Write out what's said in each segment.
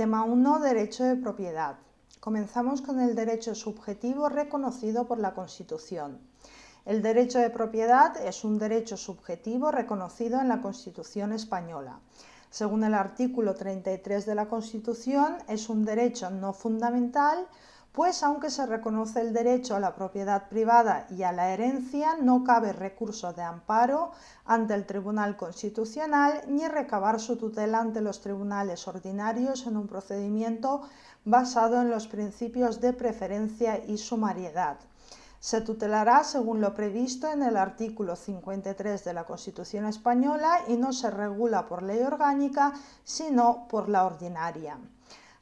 Tema 1. Derecho de propiedad. Comenzamos con el derecho subjetivo reconocido por la Constitución. El derecho de propiedad es un derecho subjetivo reconocido en la Constitución española. Según el artículo 33 de la Constitución, es un derecho no fundamental, pues aunque se reconoce el derecho a la propiedad privada y a la herencia, no cabe recurso de amparo ante el Tribunal Constitucional ni recabar su tutela ante los tribunales ordinarios en un procedimiento basado en los principios de preferencia y sumariedad. Se tutelará según lo previsto en el artículo 53 de la Constitución española y no se regula por ley orgánica, sino por la ordinaria.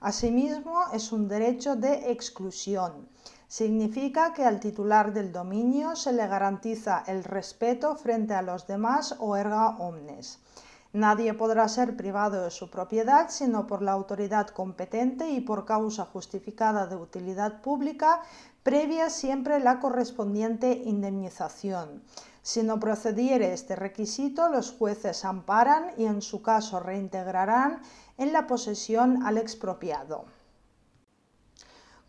Asimismo, es un derecho de exclusión. Significa que al titular del dominio se le garantiza el respeto frente a los demás o erga omnes. Nadie podrá ser privado de su propiedad sino por la autoridad competente y por causa justificada de utilidad pública, previa siempre la correspondiente indemnización. Si no procediere este requisito, los jueces amparan y en su caso reintegrarán en la posesión al expropiado.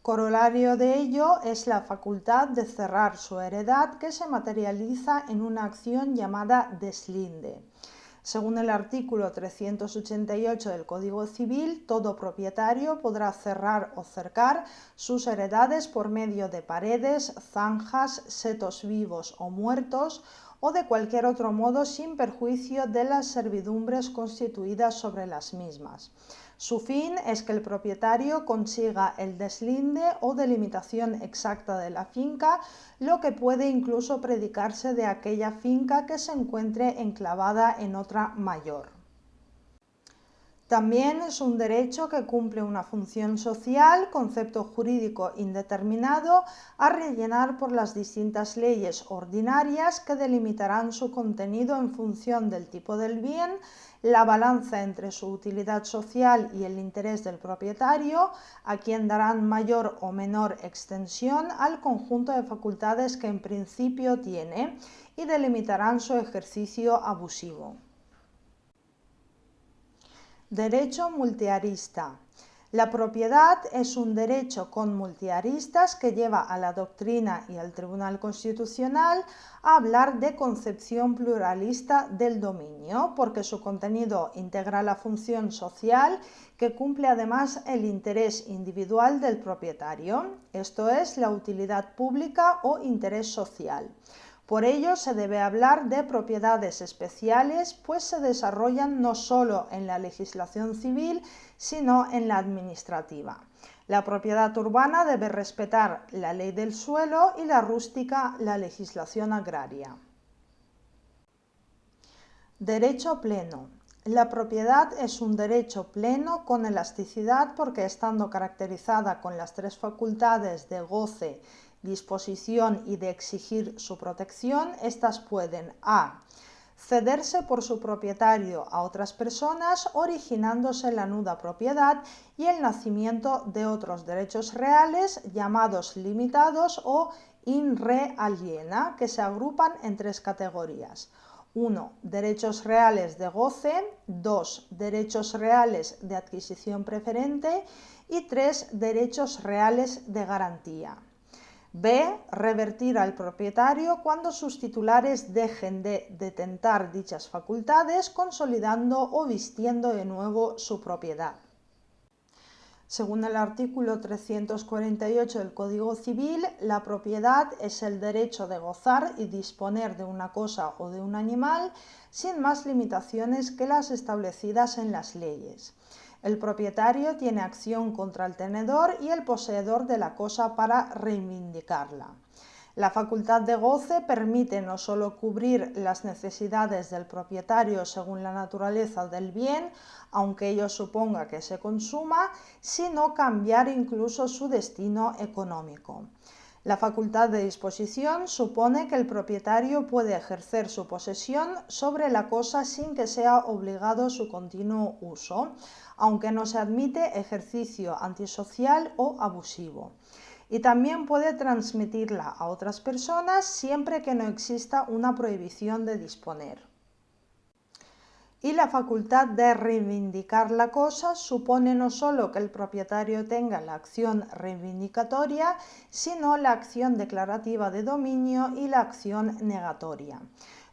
Corolario de ello es la facultad de cerrar su heredad, que se materializa en una acción llamada deslinde. Según el artículo 388 del Código Civil, todo propietario podrá cerrar o cercar sus heredades por medio de paredes, zanjas, setos vivos o muertos, o de cualquier otro modo sin perjuicio de las servidumbres constituidas sobre las mismas. Su fin es que el propietario consiga el deslinde o delimitación exacta de la finca, lo que puede incluso predicarse de aquella finca que se encuentre enclavada en otra mayor. También es un derecho que cumple una función social, concepto jurídico indeterminado, a rellenar por las distintas leyes ordinarias que delimitarán su contenido en función del tipo del bien, la balanza entre su utilidad social y el interés del propietario, a quien darán mayor o menor extensión al conjunto de facultades que en principio tiene y delimitarán su ejercicio abusivo. Derecho multiarista. La propiedad es un derecho con multiaristas que lleva a la doctrina y al Tribunal Constitucional a hablar de concepción pluralista del dominio, porque su contenido integra la función social que cumple además el interés individual del propietario, esto es, la utilidad pública o interés social. Por ello se debe hablar de propiedades especiales, pues se desarrollan no solo en la legislación civil, sino en la administrativa. La propiedad urbana debe respetar la ley del suelo y la rústica la legislación agraria. Derecho pleno. La propiedad es un derecho pleno con elasticidad porque, estando caracterizada con las tres facultades de goce, disposición y de exigir su protección, éstas pueden a. Cederse por su propietario a otras personas, originándose la nuda propiedad y el nacimiento de otros derechos reales llamados limitados o in re aliena, que se agrupan en tres categorías. 1. Derechos reales de goce. 2. Derechos reales de adquisición preferente. Y 3. Derechos reales de garantía. B. Revertir al propietario cuando sus titulares dejen de detentar dichas facultades, consolidando o vistiendo de nuevo su propiedad. Según el artículo 348 del Código Civil, la propiedad es el derecho de gozar y disponer de una cosa o de un animal sin más limitaciones que las establecidas en las leyes. El propietario tiene acción contra el tenedor y el poseedor de la cosa para reivindicarla. La facultad de goce permite no solo cubrir las necesidades del propietario según la naturaleza del bien, aunque ello suponga que se consuma, sino cambiar incluso su destino económico. La facultad de disposición supone que el propietario puede ejercer su posesión sobre la cosa sin que sea obligado su continuo uso, aunque no se admite ejercicio antisocial o abusivo. Y también puede transmitirla a otras personas siempre que no exista una prohibición de disponer. Y la facultad de reivindicar la cosa supone no solo que el propietario tenga la acción reivindicatoria, sino la acción declarativa de dominio y la acción negatoria.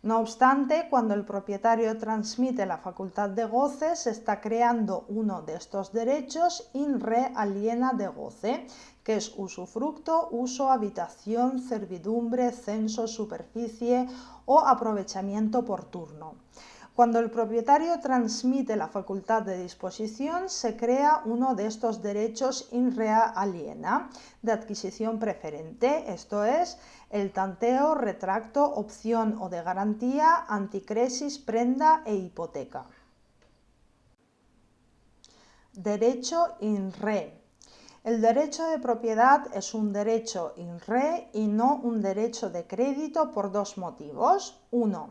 No obstante, cuando el propietario transmite la facultad de goce, se está creando uno de estos derechos in re aliena de goce, que es usufructo, uso, habitación, servidumbre, censo, superficie o aprovechamiento por turno. Cuando el propietario transmite la facultad de disposición, se crea uno de estos derechos in rea aliena de adquisición preferente, esto es, el tanteo, retracto, opción o de garantía, anticresis, prenda e hipoteca. Derecho in re. El derecho de propiedad es un derecho in re y no un derecho de crédito por dos motivos. 1.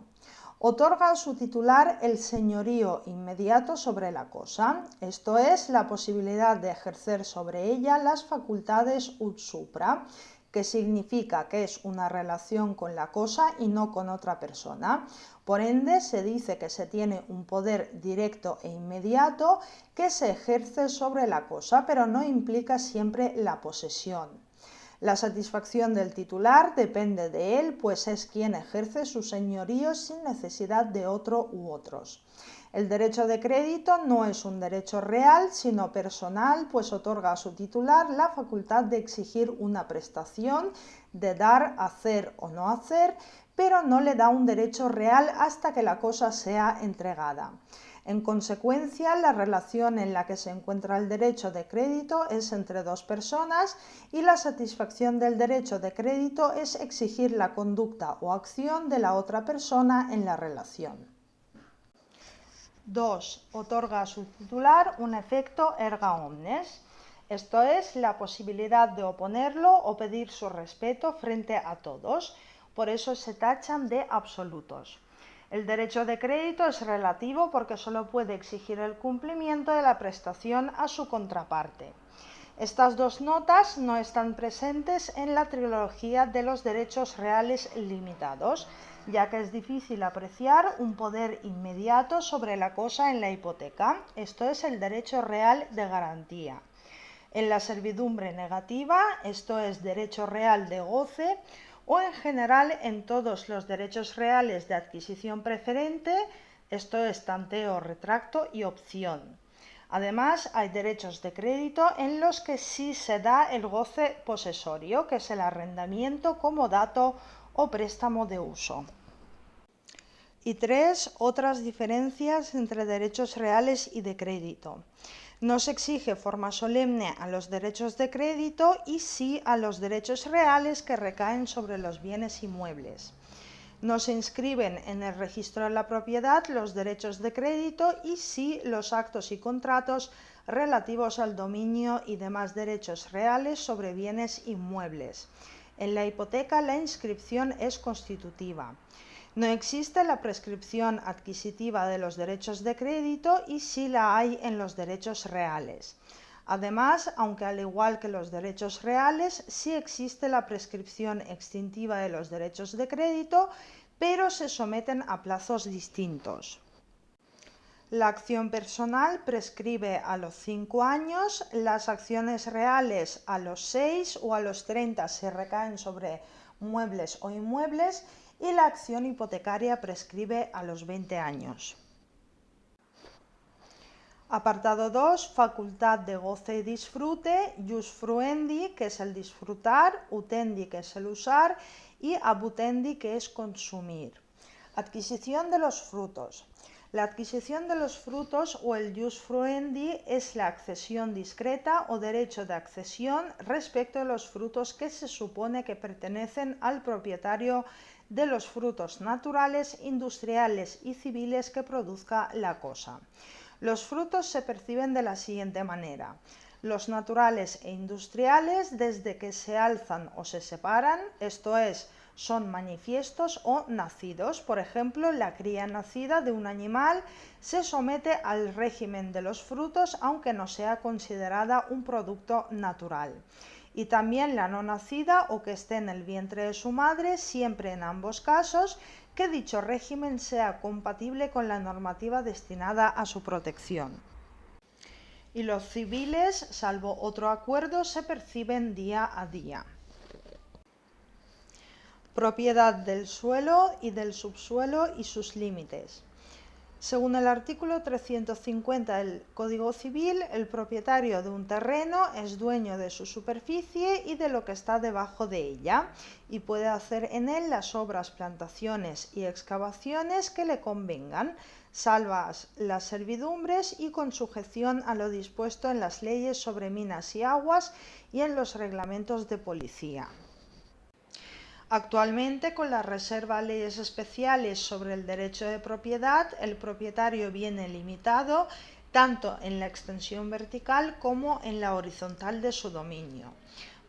Otorga a su titular el señorío inmediato sobre la cosa, esto es, la posibilidad de ejercer sobre ella las facultades ut supra, que significa que es una relación con la cosa y no con otra persona. Por ende, se dice que se tiene un poder directo e inmediato que se ejerce sobre la cosa, pero no implica siempre la posesión. La satisfacción del titular depende de él, pues es quien ejerce su señorío sin necesidad de otro u otros. El derecho de crédito no es un derecho real, sino personal, pues otorga a su titular la facultad de exigir una prestación, de dar, hacer o no hacer, pero no le da un derecho real hasta que la cosa sea entregada. En consecuencia, la relación en la que se encuentra el derecho de crédito es entre dos personas y la satisfacción del derecho de crédito es exigir la conducta o acción de la otra persona en la relación. 2. Otorga a su titular un efecto erga omnes, esto es, la posibilidad de oponerlo o pedir su respeto frente a todos, por eso se tachan de absolutos. El derecho de crédito es relativo porque solo puede exigir el cumplimiento de la prestación a su contraparte. Estas dos notas no están presentes en la trilogía de los derechos reales limitados, ya que es difícil apreciar un poder inmediato sobre la cosa en la hipoteca, esto es el derecho real de garantía. En la servidumbre negativa, esto es derecho real de goce, o en general en todos los derechos reales de adquisición preferente, esto es tanteo, retracto y opción. Además, hay derechos de crédito en los que sí se da el goce posesorio, que es el arrendamiento, comodato o préstamo de uso. Y 3. Otras diferencias entre derechos reales y de crédito. No se exige forma solemne a los derechos de crédito y sí a los derechos reales que recaen sobre los bienes inmuebles. No se inscriben en el registro de la propiedad los derechos de crédito y sí los actos y contratos relativos al dominio y demás derechos reales sobre bienes inmuebles. En la hipoteca la inscripción es constitutiva. No existe la prescripción adquisitiva de los derechos de crédito y sí la hay en los derechos reales. Además, aunque al igual que los derechos reales, sí existe la prescripción extintiva de los derechos de crédito, pero se someten a plazos distintos. La acción personal prescribe a los 5 años, las acciones reales a los 6 o a los 30 si recaen sobre muebles o inmuebles, y la acción hipotecaria prescribe a los 20 años. Apartado 2. Facultad de goce y disfrute, jus fruendi, que es el disfrutar, utendi, que es el usar, y abutendi, que es consumir. Adquisición de los frutos. La adquisición de los frutos o el jus fruendi es la accesión discreta o derecho de accesión respecto de los frutos que se supone que pertenecen al propietario de los frutos naturales, industriales y civiles que produzca la cosa. Los frutos se perciben de la siguiente manera. Los naturales e industriales desde que se alzan o se separan, esto es, son manifiestos o nacidos. Por ejemplo, la cría nacida de un animal se somete al régimen de los frutos aunque no sea considerada un producto natural. Y también la no nacida o que esté en el vientre de su madre, siempre en ambos casos que dicho régimen sea compatible con la normativa destinada a su protección. Y los civiles, salvo otro acuerdo, se perciben día a día. Propiedad del suelo y del subsuelo y sus límites. Según el artículo 350 del Código Civil, el propietario de un terreno es dueño de su superficie y de lo que está debajo de ella, y puede hacer en él las obras, plantaciones y excavaciones que le convengan, salvas las servidumbres y con sujeción a lo dispuesto en las leyes sobre minas y aguas y en los reglamentos de policía. Actualmente, con la reserva leyes especiales sobre el derecho de propiedad, el propietario viene limitado tanto en la extensión vertical como en la horizontal de su dominio.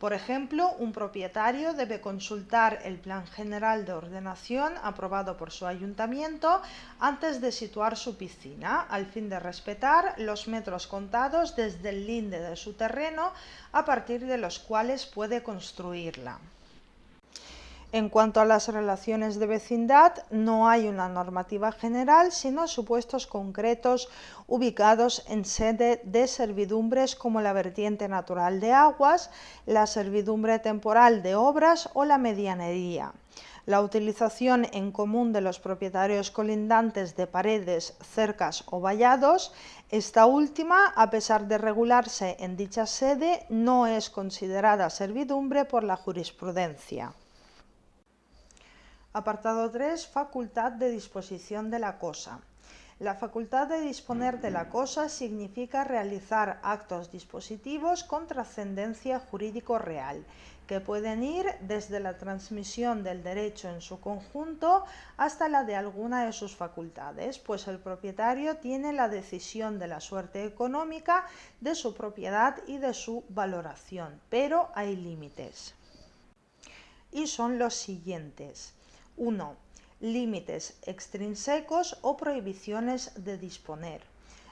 Por ejemplo, un propietario debe consultar el Plan General de Ordenación aprobado por su ayuntamiento antes de situar su piscina, al fin de respetar los metros contados desde el linde de su terreno a partir de los cuales puede construirla. En cuanto a las relaciones de vecindad, no hay una normativa general, sino supuestos concretos ubicados en sede de servidumbres como la vertiente natural de aguas, la servidumbre temporal de obras o la medianería. La utilización en común de los propietarios colindantes de paredes, cercas o vallados, esta última, a pesar de regularse en dicha sede, no es considerada servidumbre por la jurisprudencia. Apartado 3. Facultad de disposición de la cosa. La facultad de disponer de la cosa significa realizar actos dispositivos con trascendencia jurídico real, que pueden ir desde la transmisión del derecho en su conjunto hasta la de alguna de sus facultades, pues el propietario tiene la decisión de la suerte económica de su propiedad y de su valoración, pero hay límites. Y son los siguientes. 1. Límites extrínsecos o prohibiciones de disponer.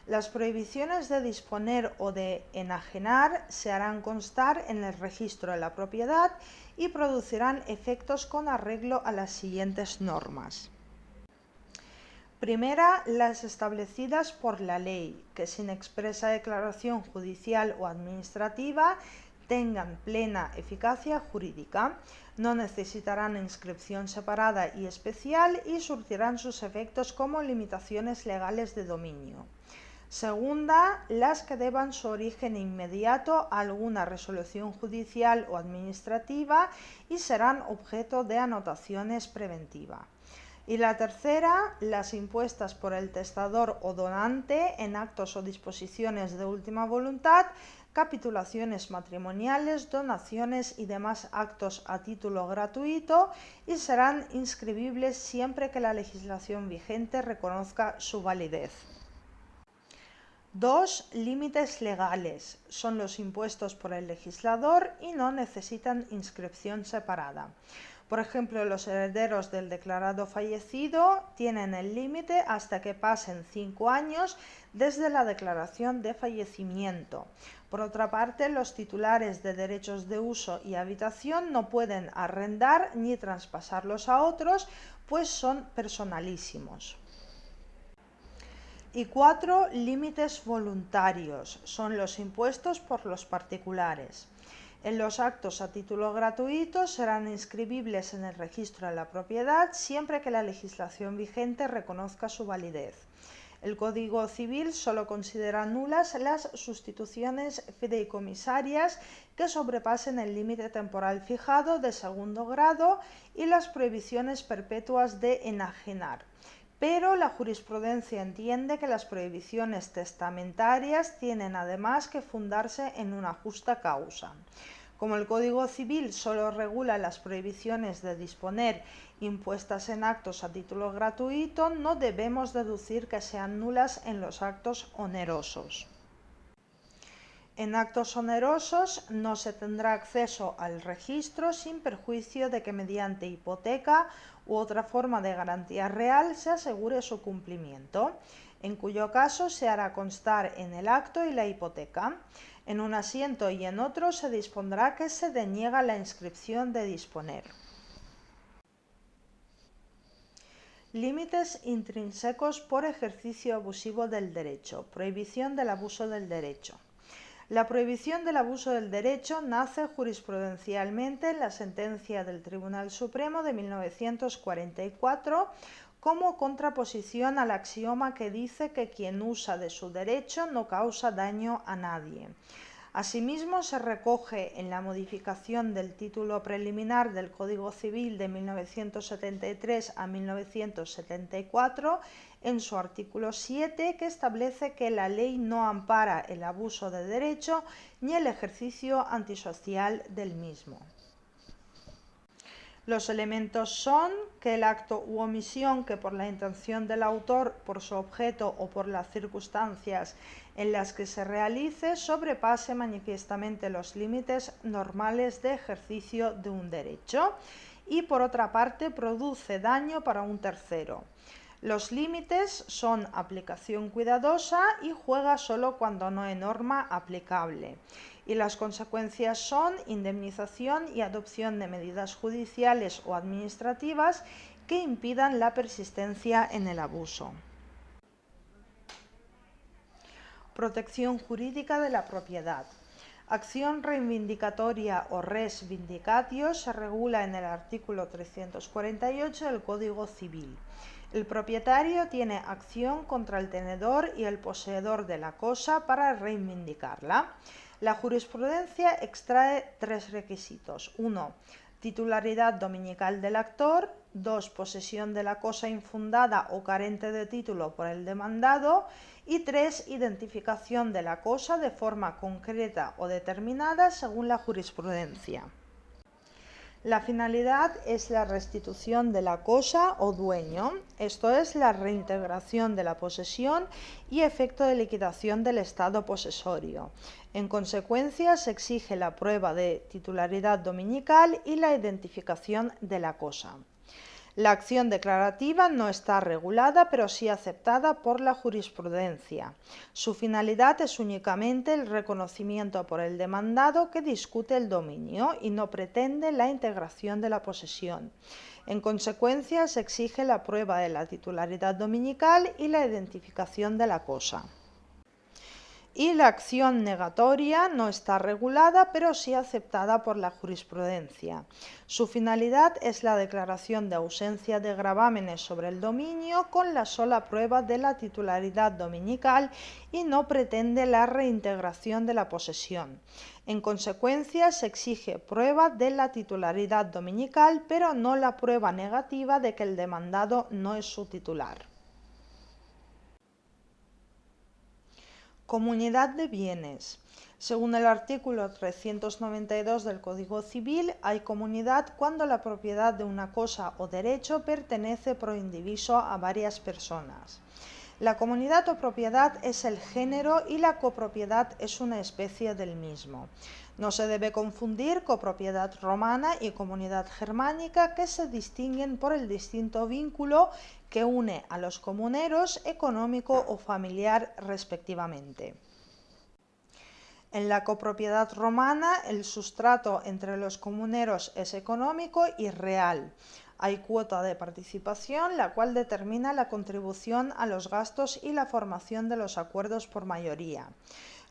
Las prohibiciones de disponer o de enajenar se harán constar en el registro de la propiedad y producirán efectos con arreglo a las siguientes normas. Primera, las establecidas por la ley, que sin expresa declaración judicial o administrativa tengan plena eficacia jurídica, no necesitarán inscripción separada y especial y surtirán sus efectos como limitaciones legales de dominio. Segunda, las que deban su origen inmediato a alguna resolución judicial o administrativa y serán objeto de anotaciones preventivas. Y la tercera, las impuestas por el testador o donante en actos o disposiciones de última voluntad, capitulaciones matrimoniales, donaciones y demás actos a título gratuito, y serán inscribibles siempre que la legislación vigente reconozca su validez. 2. Límites legales. Son los impuestos por el legislador y no necesitan inscripción separada. Por ejemplo, los herederos del declarado fallecido tienen el límite hasta que pasen 5 años desde la declaración de fallecimiento. Por otra parte, los titulares de derechos de uso y habitación no pueden arrendar ni traspasarlos a otros, pues son personalísimos. Y 4. Límites voluntarios. Son los impuestos por los particulares. En los actos a título gratuito serán inscribibles en el registro de la propiedad siempre que la legislación vigente reconozca su validez. El Código Civil solo considera nulas las sustituciones fideicomisarias que sobrepasen el límite temporal fijado de segundo grado y las prohibiciones perpetuas de enajenar. Pero la jurisprudencia entiende que las prohibiciones testamentarias tienen además que fundarse en una justa causa. Como el Código Civil solo regula las prohibiciones de disponer impuestas en actos a título gratuito, no debemos deducir que sean nulas en los actos onerosos. En actos onerosos no se tendrá acceso al registro sin perjuicio de que mediante hipoteca u otra forma de garantía real se asegure su cumplimiento, en cuyo caso se hará constar en el acto y la hipoteca. En un asiento y en otro se dispondrá que se deniega la inscripción de disponer. Límites intrínsecos por ejercicio abusivo del derecho. Prohibición del abuso del derecho. La prohibición del abuso del derecho nace jurisprudencialmente en la sentencia del Tribunal Supremo de 1944 como contraposición al axioma que dice que quien usa de su derecho no causa daño a nadie. Asimismo, se recoge en la modificación del título preliminar del Código Civil de 1973 a 1974, en su artículo 7, que establece que la ley no ampara el abuso de derecho ni el ejercicio antisocial del mismo. Los elementos son que el acto u omisión que por la intención del autor, por su objeto o por las circunstancias en las que se realice sobrepase manifiestamente los límites normales de ejercicio de un derecho y, por otra parte, produce daño para un tercero. Los límites son aplicación cuidadosa y juega solo cuando no hay norma aplicable. Y las consecuencias son indemnización y adopción de medidas judiciales o administrativas que impidan la persistencia en el abuso. Protección jurídica de la propiedad. Acción reivindicatoria o res vindicatio se regula en el artículo 348 del Código Civil. El propietario tiene acción contra el tenedor y el poseedor de la cosa para reivindicarla. La jurisprudencia extrae tres requisitos. 1. Titularidad dominical del actor. 2. Posesión de la cosa infundada o carente de título por el demandado. Y 3. Identificación de la cosa de forma concreta o determinada según la jurisprudencia. La finalidad es la restitución de la cosa o dueño, esto es, la reintegración de la posesión y efecto de liquidación del estado posesorio. En consecuencia, se exige la prueba de titularidad dominical y la identificación de la cosa. La acción declarativa no está regulada, pero sí aceptada por la jurisprudencia. Su finalidad es únicamente el reconocimiento por el demandado que discute el dominio y no pretende la integración de la posesión. En consecuencia, se exige la prueba de la titularidad dominical y la identificación de la cosa. Y la acción negatoria no está regulada, pero sí aceptada por la jurisprudencia. Su finalidad es la declaración de ausencia de gravámenes sobre el dominio con la sola prueba de la titularidad dominical y no pretende la reintegración de la posesión. En consecuencia, se exige prueba de la titularidad dominical, pero no la prueba negativa de que el demandado no es su titular. Comunidad de bienes. Según el artículo 392 del Código Civil, hay comunidad cuando la propiedad de una cosa o derecho pertenece pro indiviso a varias personas. La comunidad o propiedad es el género y la copropiedad es una especie del mismo. No se debe confundir copropiedad romana y comunidad germánica, que se distinguen por el distinto vínculo que une a los comuneros, económico o familiar respectivamente. En la copropiedad romana, el sustrato entre los comuneros es económico y real. Hay cuota de participación, la cual determina la contribución a los gastos y la formación de los acuerdos por mayoría.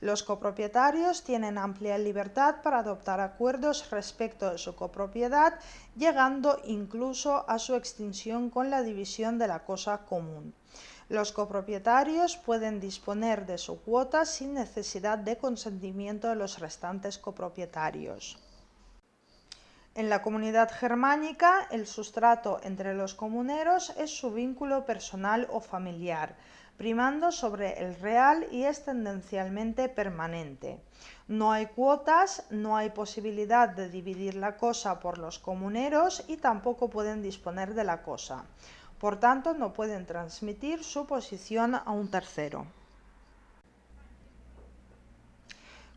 Los copropietarios tienen amplia libertad para adoptar acuerdos respecto de su copropiedad, llegando incluso a su extinción con la división de la cosa común. Los copropietarios pueden disponer de su cuota sin necesidad de consentimiento de los restantes copropietarios. En la comunidad germánica, el sustrato entre los comuneros es su vínculo personal o familiar, primando sobre el real y es tendencialmente permanente. No hay cuotas, no hay posibilidad de dividir la cosa por los comuneros y tampoco pueden disponer de la cosa. Por tanto, no pueden transmitir su posición a un tercero.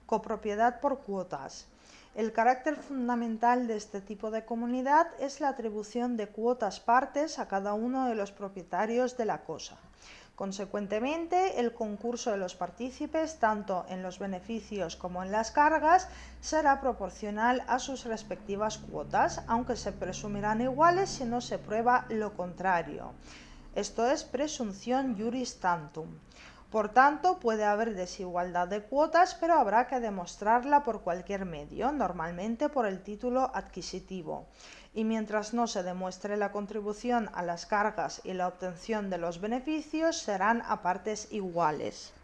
Copropiedad por cuotas. El carácter fundamental de este tipo de comunidad es la atribución de cuotas partes a cada uno de los propietarios de la cosa. Consecuentemente, el concurso de los partícipes, tanto en los beneficios como en las cargas, será proporcional a sus respectivas cuotas, aunque se presumirán iguales si no se prueba lo contrario. Esto es presunción juris tantum. Por tanto, puede haber desigualdad de cuotas, pero habrá que demostrarla por cualquier medio, normalmente por el título adquisitivo. Y mientras no se demuestre la contribución a las cargas y la obtención de los beneficios, serán a partes iguales.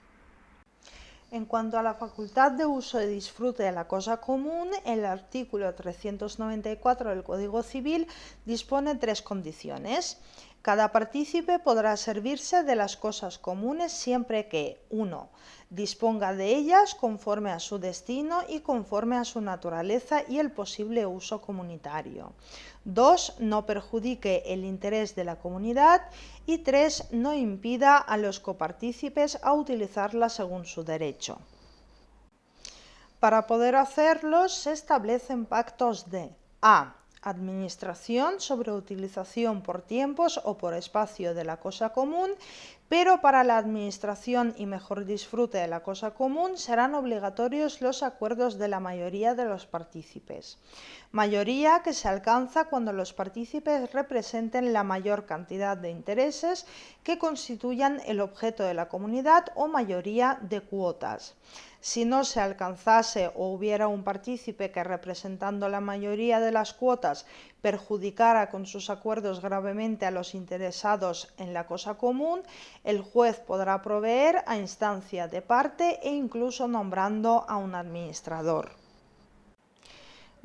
En cuanto a la facultad de uso y disfrute de la cosa común, el artículo 394 del Código Civil dispone tres condiciones. Cada partícipe podrá servirse de las cosas comunes siempre que 1. Disponga de ellas conforme a su destino y conforme a su naturaleza y el posible uso comunitario. 2. No perjudique el interés de la comunidad y 3. No impida a los copartícipes a utilizarla según su derecho. Para poder hacerlo, se establecen pactos de a. Administración sobre utilización por tiempos o por espacio de la cosa común, pero para la administración y mejor disfrute de la cosa común serán obligatorios los acuerdos de la mayoría de los partícipes. Mayoría que se alcanza cuando los partícipes representen la mayor cantidad de intereses que constituyan el objeto de la comunidad o mayoría de cuotas. Si no se alcanzase o hubiera un partícipe que representando la mayoría de las cuotas perjudicara con sus acuerdos gravemente a los interesados en la cosa común, el juez podrá proveer a instancia de parte e incluso nombrando a un administrador.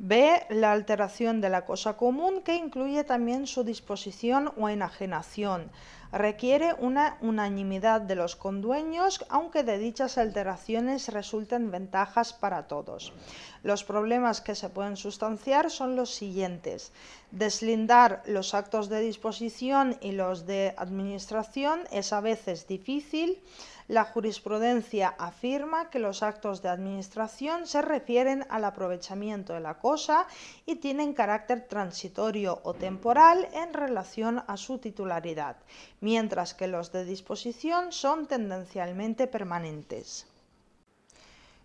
B. La alteración de la cosa común, que incluye también su disposición o enajenación. Requiere una unanimidad de los condueños, aunque de dichas alteraciones resulten ventajas para todos. Los problemas que se pueden sustanciar son los siguientes. Deslindar los actos de disposición y los de administración es a veces difícil. La jurisprudencia afirma que los actos de administración se refieren al aprovechamiento de la cosa y tienen carácter transitorio o temporal en relación a su titularidad, mientras que los de disposición son tendencialmente permanentes.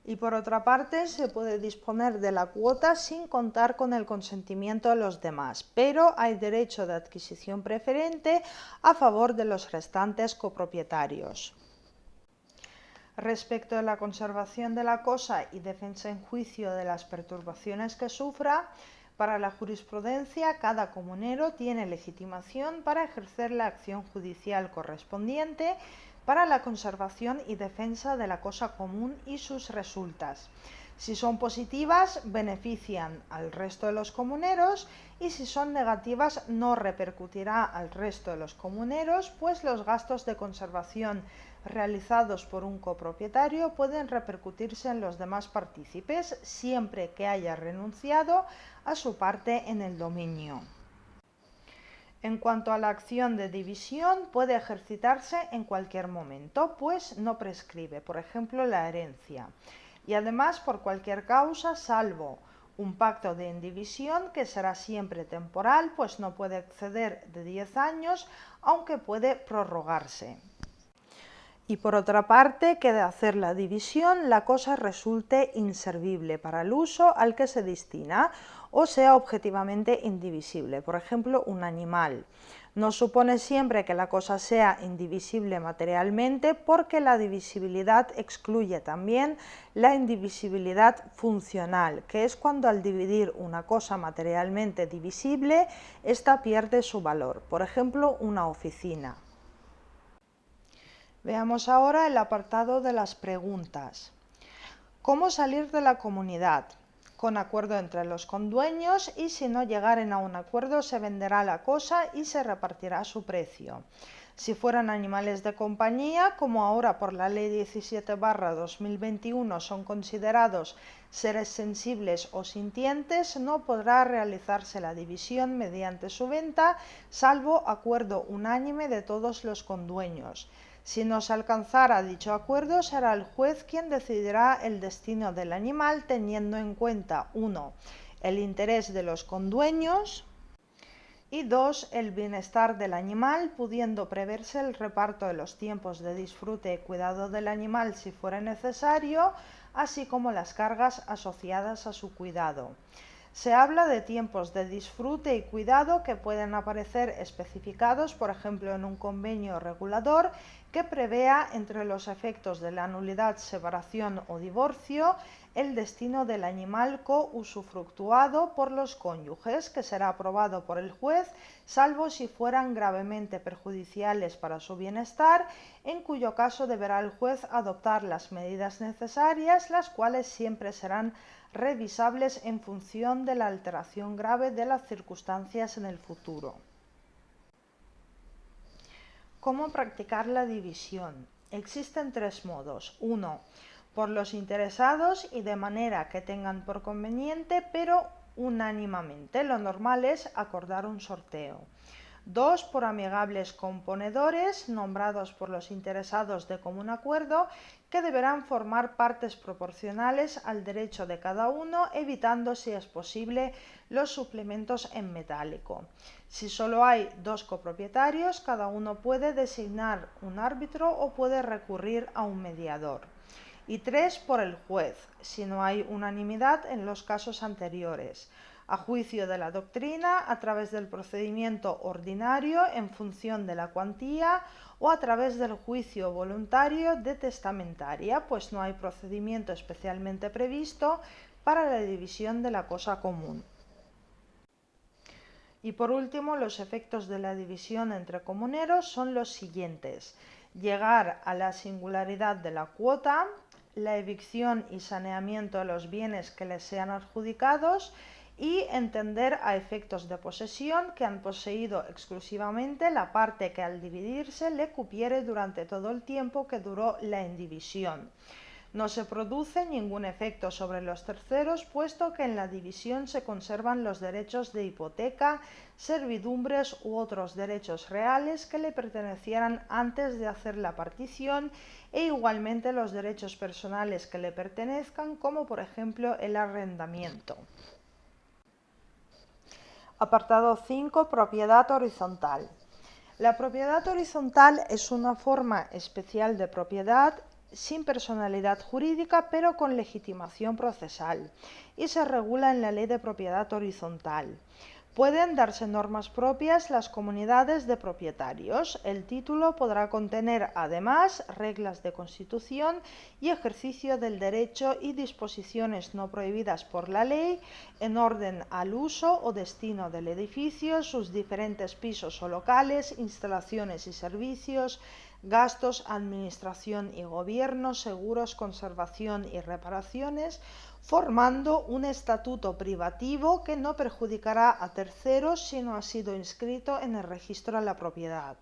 Y por otra parte, se puede disponer de la cuota sin contar con el consentimiento de los demás, pero hay derecho de adquisición preferente a favor de los restantes copropietarios. Respecto de la conservación de la cosa y defensa en juicio de las perturbaciones que sufra, para la jurisprudencia cada comunero tiene legitimación para ejercer la acción judicial correspondiente para la conservación y defensa de la cosa común y sus resultas. Si son positivas, benefician al resto de los comuneros, y si son negativas, no repercutirá al resto de los comuneros, pues los gastos de conservación realizados por un copropietario pueden repercutirse en los demás partícipes, siempre que haya renunciado a su parte en el dominio. En cuanto a la acción de división, puede ejercitarse en cualquier momento, pues no prescribe, por ejemplo, la herencia. Y además por cualquier causa, salvo un pacto de indivisión que será siempre temporal, pues no puede exceder de 10 años, aunque puede prorrogarse. Y por otra parte, que de hacer la división la cosa resulte inservible para el uso al que se destina o sea objetivamente indivisible, por ejemplo, un animal. No supone siempre que la cosa sea indivisible materialmente, porque la divisibilidad excluye también la indivisibilidad funcional, que es cuando al dividir una cosa materialmente divisible, ésta pierde su valor, por ejemplo, una oficina. Veamos ahora el apartado de las preguntas. ¿Cómo salir de la comunidad? Con acuerdo entre los condueños, y si no llegaren a un acuerdo se venderá la cosa y se repartirá su precio. Si fueran animales de compañía, como ahora por la Ley 17/2021 son considerados seres sensibles o sintientes, no podrá realizarse la división mediante su venta, salvo acuerdo unánime de todos los condueños. Si no se alcanzara dicho acuerdo, será el juez quien decidirá el destino del animal, teniendo en cuenta 1. El interés de los condueños y 2. El bienestar del animal, pudiendo preverse el reparto de los tiempos de disfrute y cuidado del animal si fuera necesario, así como las cargas asociadas a su cuidado. Se habla de tiempos de disfrute y cuidado que pueden aparecer especificados, por ejemplo, en un convenio regulador que prevea, entre los efectos de la nulidad, separación o divorcio, el destino del animal co-usufructuado por los cónyuges, que será aprobado por el juez, salvo si fueran gravemente perjudiciales para su bienestar, en cuyo caso deberá el juez adoptar las medidas necesarias, las cuales siempre serán revisables en función de la alteración grave de las circunstancias en el futuro. ¿Cómo practicar la división? Existen tres modos. 1. Por los interesados y de manera que tengan por conveniente, pero unánimemente. Lo normal es acordar un sorteo. 2. Por amigables componedores, nombrados por los interesados de común acuerdo, que deberán formar partes proporcionales al derecho de cada uno, evitando, si es posible, los suplementos en metálico. Si solo hay dos copropietarios, cada uno puede designar un árbitro o puede recurrir a un mediador. Y 3. Por el juez, si no hay unanimidad en los casos anteriores, a juicio de la doctrina, a través del procedimiento ordinario en función de la cuantía o a través del juicio voluntario de testamentaria, pues no hay procedimiento especialmente previsto para la división de la cosa común. Y por último, los efectos de la división entre comuneros son los siguientes: llegar a la singularidad de la cuota, la evicción y saneamiento de los bienes que les sean adjudicados y entender a efectos de posesión que han poseído exclusivamente la parte que al dividirse le cupiere durante todo el tiempo que duró la indivisión. No se produce ningún efecto sobre los terceros, puesto que en la división se conservan los derechos de hipoteca, servidumbres u otros derechos reales que le pertenecieran antes de hacer la partición, e igualmente los derechos personales que le pertenezcan, como por ejemplo el arrendamiento. Apartado 5. Propiedad horizontal. La propiedad horizontal es una forma especial de propiedad sin personalidad jurídica, pero con legitimación procesal, y se regula en la Ley de Propiedad Horizontal. Pueden darse normas propias las comunidades de propietarios. El título podrá contener, además, reglas de constitución y ejercicio del derecho y disposiciones no prohibidas por la ley en orden al uso o destino del edificio, sus diferentes pisos o locales, instalaciones y servicios, gastos, administración y gobierno, seguros, conservación y reparaciones, formando un estatuto privativo que no perjudicará a terceros si no ha sido inscrito en el registro de la propiedad.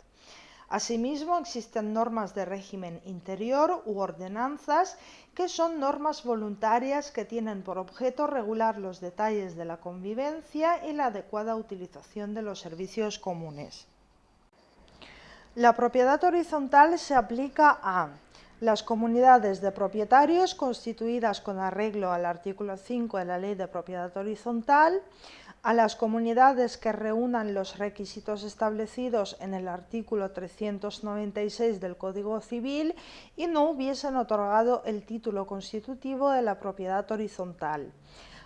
Asimismo, existen normas de régimen interior u ordenanzas que son normas voluntarias que tienen por objeto regular los detalles de la convivencia y la adecuada utilización de los servicios comunes. La propiedad horizontal se aplica a las comunidades de propietarios constituidas con arreglo al artículo 5 de la Ley de Propiedad Horizontal, a las comunidades que reúnan los requisitos establecidos en el artículo 396 del Código Civil y no hubiesen otorgado el título constitutivo de la propiedad horizontal,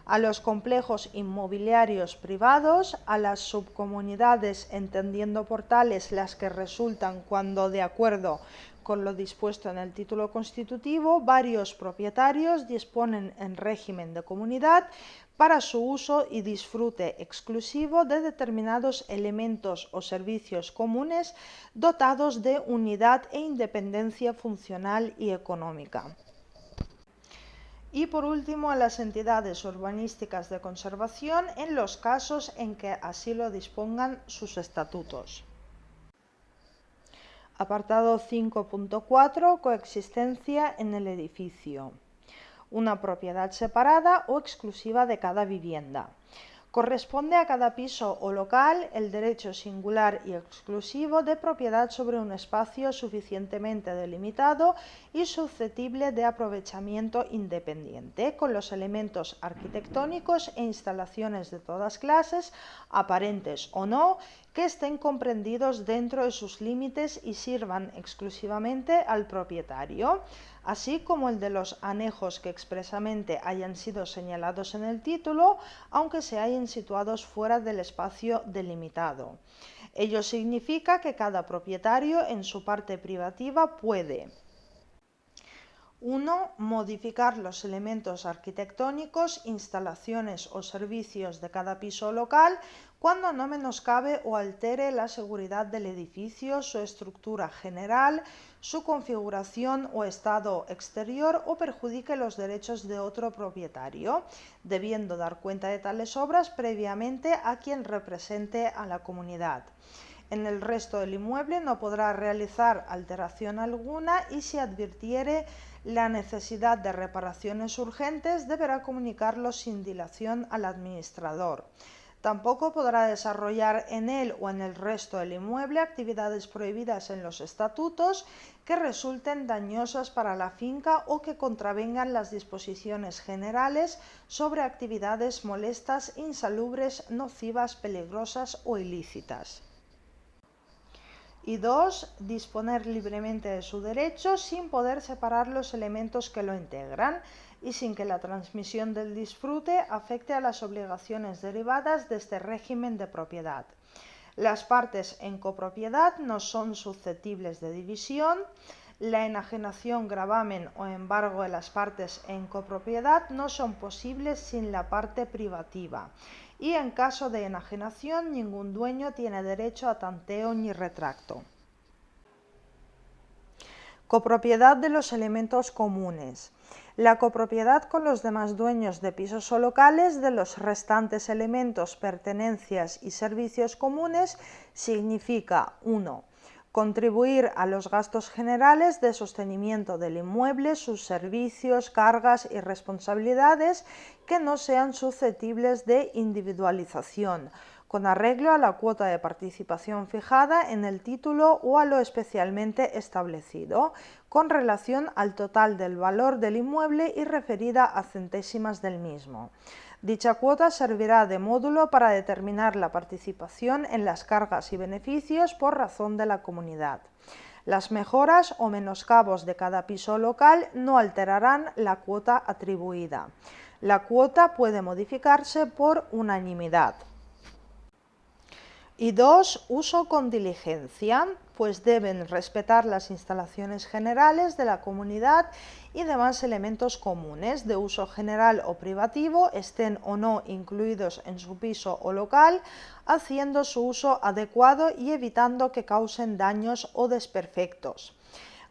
a los complejos inmobiliarios privados, a las subcomunidades, entendiendo por tales las que resultan cuando, de acuerdo con lo dispuesto en el título constitutivo, varios propietarios disponen en régimen de comunidad para su uso y disfrute exclusivo de determinados elementos o servicios comunes dotados de unidad e independencia funcional y económica. Y por último, a las entidades urbanísticas de conservación en los casos en que así lo dispongan sus estatutos. Apartado 5.4. Coexistencia en el edificio. Una propiedad separada o exclusiva de cada vivienda. Corresponde a cada piso o local el derecho singular y exclusivo de propiedad sobre un espacio suficientemente delimitado y susceptible de aprovechamiento independiente, con los elementos arquitectónicos e instalaciones de todas clases, aparentes o no, que estén comprendidos dentro de sus límites y sirvan exclusivamente al propietario. así como el de los anejos que expresamente hayan sido señalados en el título, aunque se hayan situados fuera del espacio delimitado. Ello significa que cada propietario en su parte privativa puede: 1. Modificar los elementos arquitectónicos, instalaciones o servicios de cada piso local cuando no menoscabe o altere la seguridad del edificio, su estructura general, su configuración o estado exterior o perjudique los derechos de otro propietario, debiendo dar cuenta de tales obras previamente a quien represente a la comunidad. En el resto del inmueble no podrá realizar alteración alguna y si advirtiere la necesidad de reparaciones urgentes deberá comunicarlo sin dilación al administrador. Tampoco podrá desarrollar en él o en el resto del inmueble actividades prohibidas en los estatutos que resulten dañosas para la finca o que contravengan las disposiciones generales sobre actividades molestas, insalubres, nocivas, peligrosas o ilícitas. Y 2. Disponer libremente de su derecho sin poder separar los elementos que lo integran y sin que la transmisión del disfrute afecte a las obligaciones derivadas de este régimen de propiedad. Las partes en copropiedad no son susceptibles de división. La enajenación, gravamen o embargo de las partes en copropiedad no son posibles sin la parte privativa. Y en caso de enajenación, ningún dueño tiene derecho a tanteo ni retracto. Copropiedad de los elementos comunes. La copropiedad con los demás dueños de pisos o locales de los restantes elementos, pertenencias y servicios comunes significa: 1. Contribuir a los gastos generales de sostenimiento del inmueble, sus servicios, cargas y responsabilidades que no sean susceptibles de individualización, con arreglo a la cuota de participación fijada en el título o a lo especialmente establecido, con relación al total del valor del inmueble y referida a centésimas del mismo. Dicha cuota servirá de módulo para determinar la participación en las cargas y beneficios por razón de la comunidad. Las mejoras o menoscabos de cada piso local no alterarán la cuota atribuida. La cuota puede modificarse por unanimidad. Y 2. Uso con diligencia, pues deben respetar las instalaciones generales de la comunidad y demás elementos comunes de uso general o privativo, estén o no incluidos en su piso o local, haciendo su uso adecuado y evitando que causen daños o desperfectos.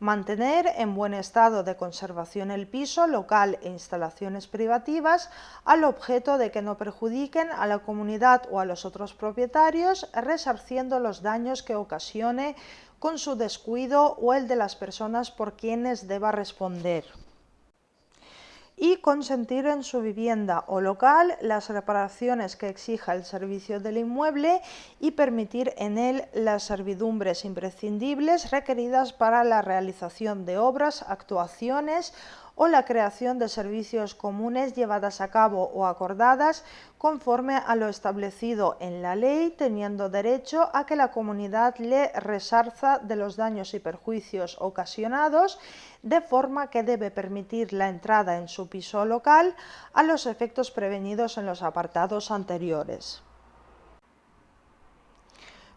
Mantener en buen estado de conservación el piso, local e instalaciones privativas al objeto de que no perjudiquen a la comunidad o a los otros propietarios, resarciendo los daños que ocasione con su descuido o el de las personas por quienes deba responder. Y consentir en su vivienda o local las reparaciones que exija el servicio del inmueble y permitir en él las servidumbres imprescindibles requeridas para la realización de obras, actuaciones o la creación de servicios comunes llevadas a cabo o acordadas conforme a lo establecido en la ley, teniendo derecho a que la comunidad le resarza de los daños y perjuicios ocasionados, de forma que debe permitir la entrada en su piso local a los efectos prevenidos en los apartados anteriores.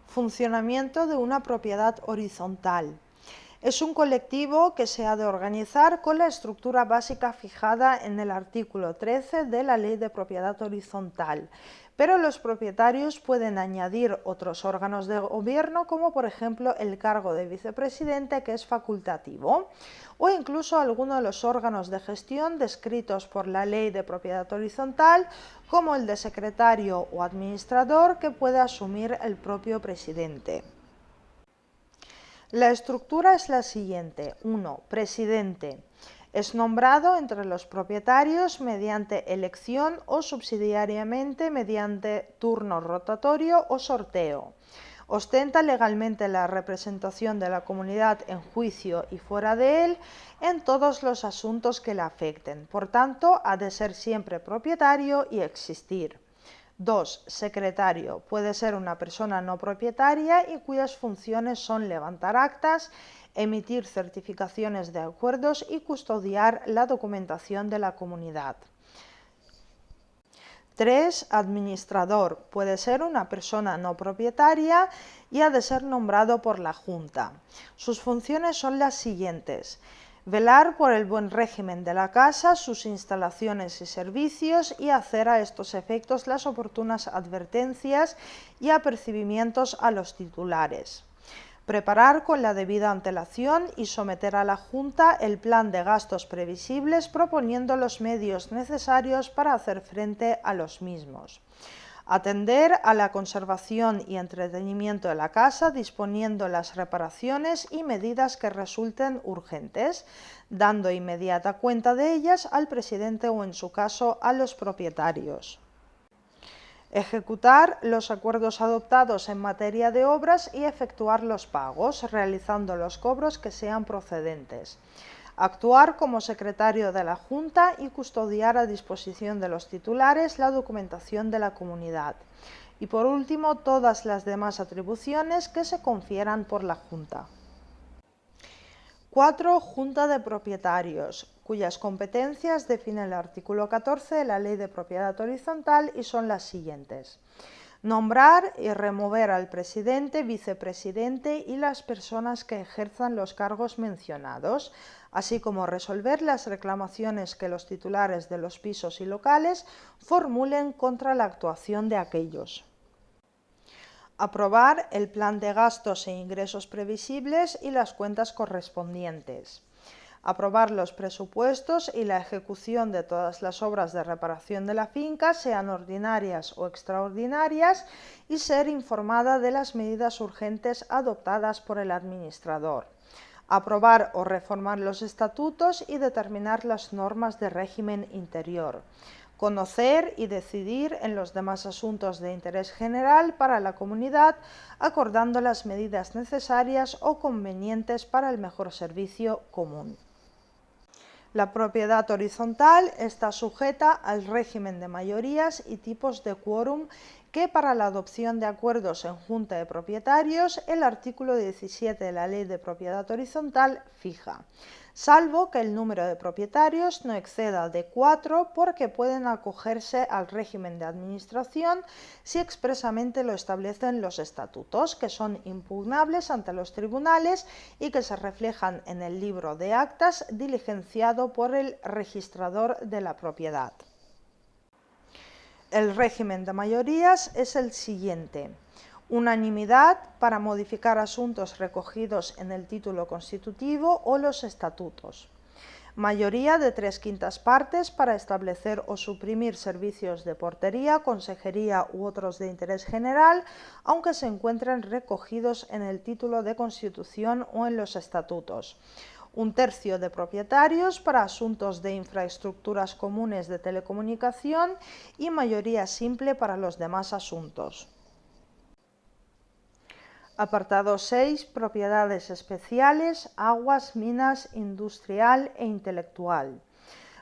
Funcionamiento de una propiedad horizontal. Es un colectivo que se ha de organizar con la estructura básica fijada en el artículo 13 de la Ley de Propiedad Horizontal, pero los propietarios pueden añadir otros órganos de gobierno, como por ejemplo el cargo de vicepresidente, que es facultativo, o incluso alguno de los órganos de gestión descritos por la Ley de Propiedad Horizontal, como el de secretario o administrador, que puede asumir el propio presidente. La estructura es la siguiente. 1. Presidente. Es nombrado entre los propietarios mediante elección o subsidiariamente mediante turno rotatorio o sorteo. Ostenta legalmente la representación de la comunidad en juicio y fuera de él en todos los asuntos que la afecten. Por tanto, ha de ser siempre propietario y existir. 2. Secretario. Puede ser una persona no propietaria y cuyas funciones son levantar actas, emitir certificaciones de acuerdos y custodiar la documentación de la comunidad. 3. Administrador. Puede ser una persona no propietaria y ha de ser nombrado por la Junta. Sus funciones son las siguientes: velar por el buen régimen de la casa, sus instalaciones y servicios y hacer a estos efectos las oportunas advertencias y apercibimientos a los titulares. Preparar con la debida antelación y someter a la Junta el plan de gastos previsibles proponiendo los medios necesarios para hacer frente a los mismos. Atender a la conservación y entretenimiento de la casa disponiendo las reparaciones y medidas que resulten urgentes, dando inmediata cuenta de ellas al presidente o en su caso a los propietarios. Ejecutar los acuerdos adoptados en materia de obras y efectuar los pagos, realizando los cobros que sean procedentes. Actuar como secretario de la Junta y custodiar a disposición de los titulares la documentación de la comunidad. Y por último, todas las demás atribuciones que se confieran por la Junta. 4. Junta de Propietarios, cuyas competencias define el artículo 14 de la Ley de Propiedad Horizontal y son las siguientes: nombrar y remover al presidente, vicepresidente y las personas que ejerzan los cargos mencionados, así como resolver las reclamaciones que los titulares de los pisos y locales formulen contra la actuación de aquellos. Aprobar el plan de gastos e ingresos previsibles y las cuentas correspondientes. Aprobar los presupuestos y la ejecución de todas las obras de reparación de la finca, sean ordinarias o extraordinarias, y ser informada de las medidas urgentes adoptadas por el administrador. Aprobar o reformar los estatutos y determinar las normas de régimen interior. Conocer y decidir en los demás asuntos de interés general para la comunidad, acordando las medidas necesarias o convenientes para el mejor servicio común. La propiedad horizontal está sujeta al régimen de mayorías y tipos de quórum que para la adopción de acuerdos en junta de propietarios el artículo 17 de la Ley de Propiedad Horizontal fija, salvo que el número de propietarios no exceda de 4 porque pueden acogerse al régimen de administración si expresamente lo establecen los estatutos, que son impugnables ante los tribunales y que se reflejan en el libro de actas diligenciado por el registrador de la propiedad. El régimen de mayorías es el siguiente: unanimidad para modificar asuntos recogidos en el título constitutivo o los estatutos. Mayoría de 3/5 partes para establecer o suprimir servicios de portería, consejería u otros de interés general, aunque se encuentren recogidos en el título de constitución o en los estatutos. 1/3 de propietarios para asuntos de infraestructuras comunes de telecomunicación y mayoría simple para los demás asuntos. Apartado 6. Propiedades especiales, aguas, minas, industrial e intelectual.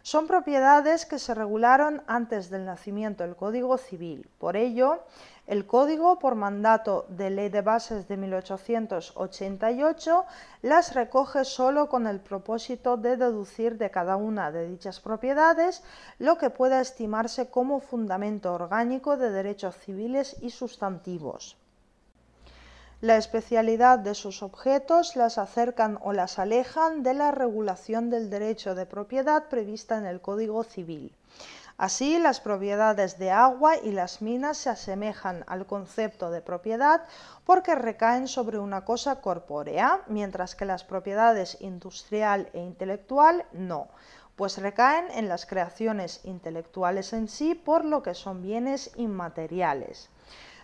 Son propiedades que se regularon antes del nacimiento del Código Civil. Por ello, el Código, por mandato de Ley de Bases de 1888, las recoge solo con el propósito de deducir de cada una de dichas propiedades lo que pueda estimarse como fundamento orgánico de derechos civiles y sustantivos. La especialidad de sus objetos las acercan o las alejan de la regulación del derecho de propiedad prevista en el Código Civil. Así, las propiedades de agua y las minas se asemejan al concepto de propiedad porque recaen sobre una cosa corpórea, mientras que las propiedades industrial e intelectual no, pues recaen en las creaciones intelectuales en sí, por lo que son bienes inmateriales.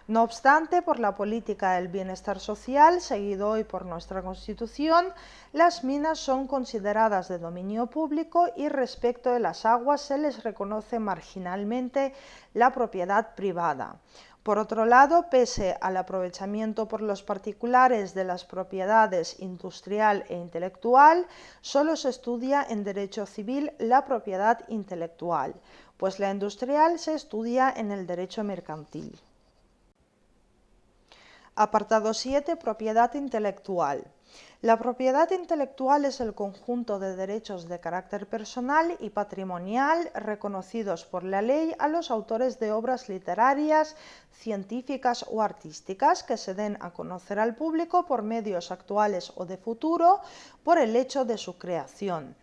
No obstante, por la política del bienestar social, seguido hoy por nuestra Constitución, las minas son consideradas de dominio público y respecto de las aguas se les reconoce marginalmente la propiedad privada. Por otro lado, pese al aprovechamiento por los particulares de las propiedades industrial e intelectual, solo se estudia en derecho civil la propiedad intelectual, pues la industrial se estudia en el derecho mercantil. Apartado 7. Propiedad intelectual. La propiedad intelectual es el conjunto de derechos de carácter personal y patrimonial reconocidos por la ley a los autores de obras literarias, científicas o artísticas que se den a conocer al público por medios actuales o de futuro por el hecho de su creación.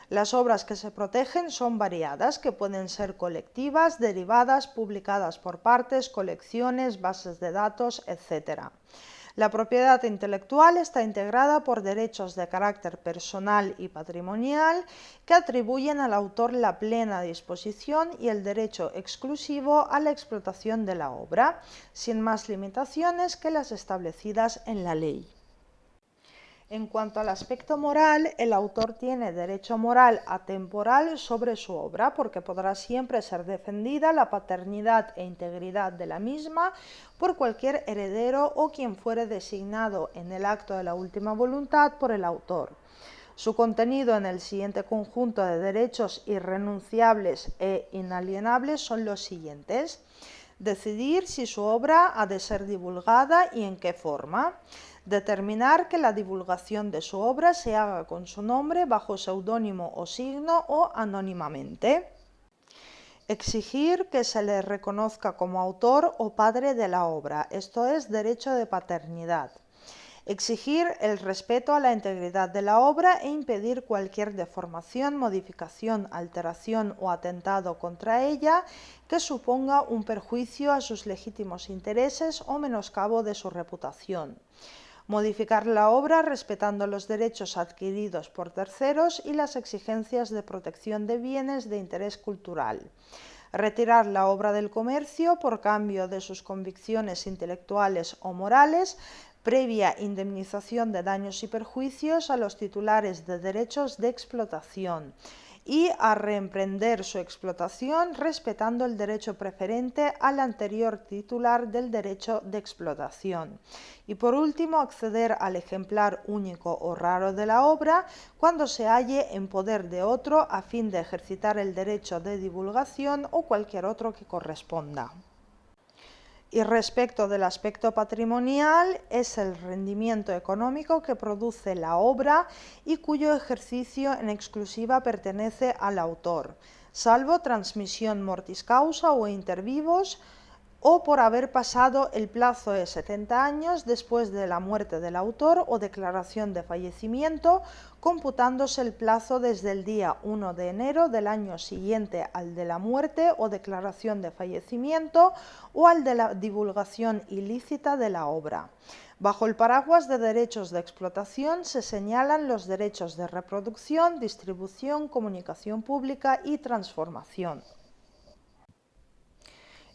Las obras que se protegen son variadas, que pueden ser colectivas, derivadas, publicadas por partes, colecciones, bases de datos, etc. La propiedad intelectual está integrada por derechos de carácter personal y patrimonial que atribuyen al autor la plena disposición y el derecho exclusivo a la explotación de la obra, sin más limitaciones que las establecidas en la ley. En cuanto al aspecto moral, el autor tiene derecho moral atemporal sobre su obra porque podrá siempre ser defendida la paternidad e integridad de la misma por cualquier heredero o quien fuere designado en el acto de la última voluntad por el autor. Su contenido en el siguiente conjunto de derechos irrenunciables e inalienables son los siguientes: decidir si su obra ha de ser divulgada y en qué forma. Determinar que la divulgación de su obra se haga con su nombre, bajo seudónimo o signo o anónimamente. Exigir que se le reconozca como autor o padre de la obra, esto es derecho de paternidad. Exigir el respeto a la integridad de la obra e impedir cualquier deformación, modificación, alteración o atentado contra ella que suponga un perjuicio a sus legítimos intereses o menoscabo de su reputación. Modificar la obra respetando los derechos adquiridos por terceros y las exigencias de protección de bienes de interés cultural. Retirar la obra del comercio por cambio de sus convicciones intelectuales o morales, previa indemnización de daños y perjuicios a los titulares de derechos de explotación, y a reemprender su explotación respetando el derecho preferente al anterior titular del derecho de explotación. Y por último, acceder al ejemplar único o raro de la obra cuando se halle en poder de otro a fin de ejercitar el derecho de divulgación o cualquier otro que corresponda. Y respecto del aspecto patrimonial, es el rendimiento económico que produce la obra y cuyo ejercicio en exclusiva pertenece al autor, salvo transmisión mortis causa o inter vivos, o por haber pasado el plazo de 70 años después de la muerte del autor o declaración de fallecimiento, computándose el plazo desde el día 1 de enero del año siguiente al de la muerte o declaración de fallecimiento o al de la divulgación ilícita de la obra. Bajo el paraguas de derechos de explotación se señalan los derechos de reproducción, distribución, comunicación pública y transformación.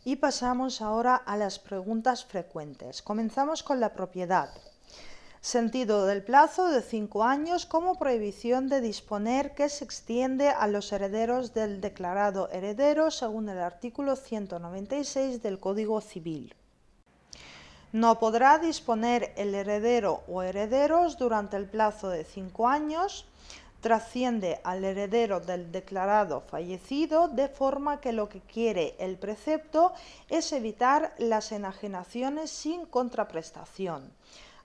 Y pasamos ahora a las preguntas frecuentes. Comenzamos con la propiedad. Sentido del plazo de 5 años como prohibición de disponer que se extiende a los herederos del declarado heredero según el artículo 196 del Código Civil. No podrá disponer el heredero o herederos durante el plazo de 5 años. Trasciende al heredero del declarado fallecido, de forma que lo que quiere el precepto es evitar las enajenaciones sin contraprestación.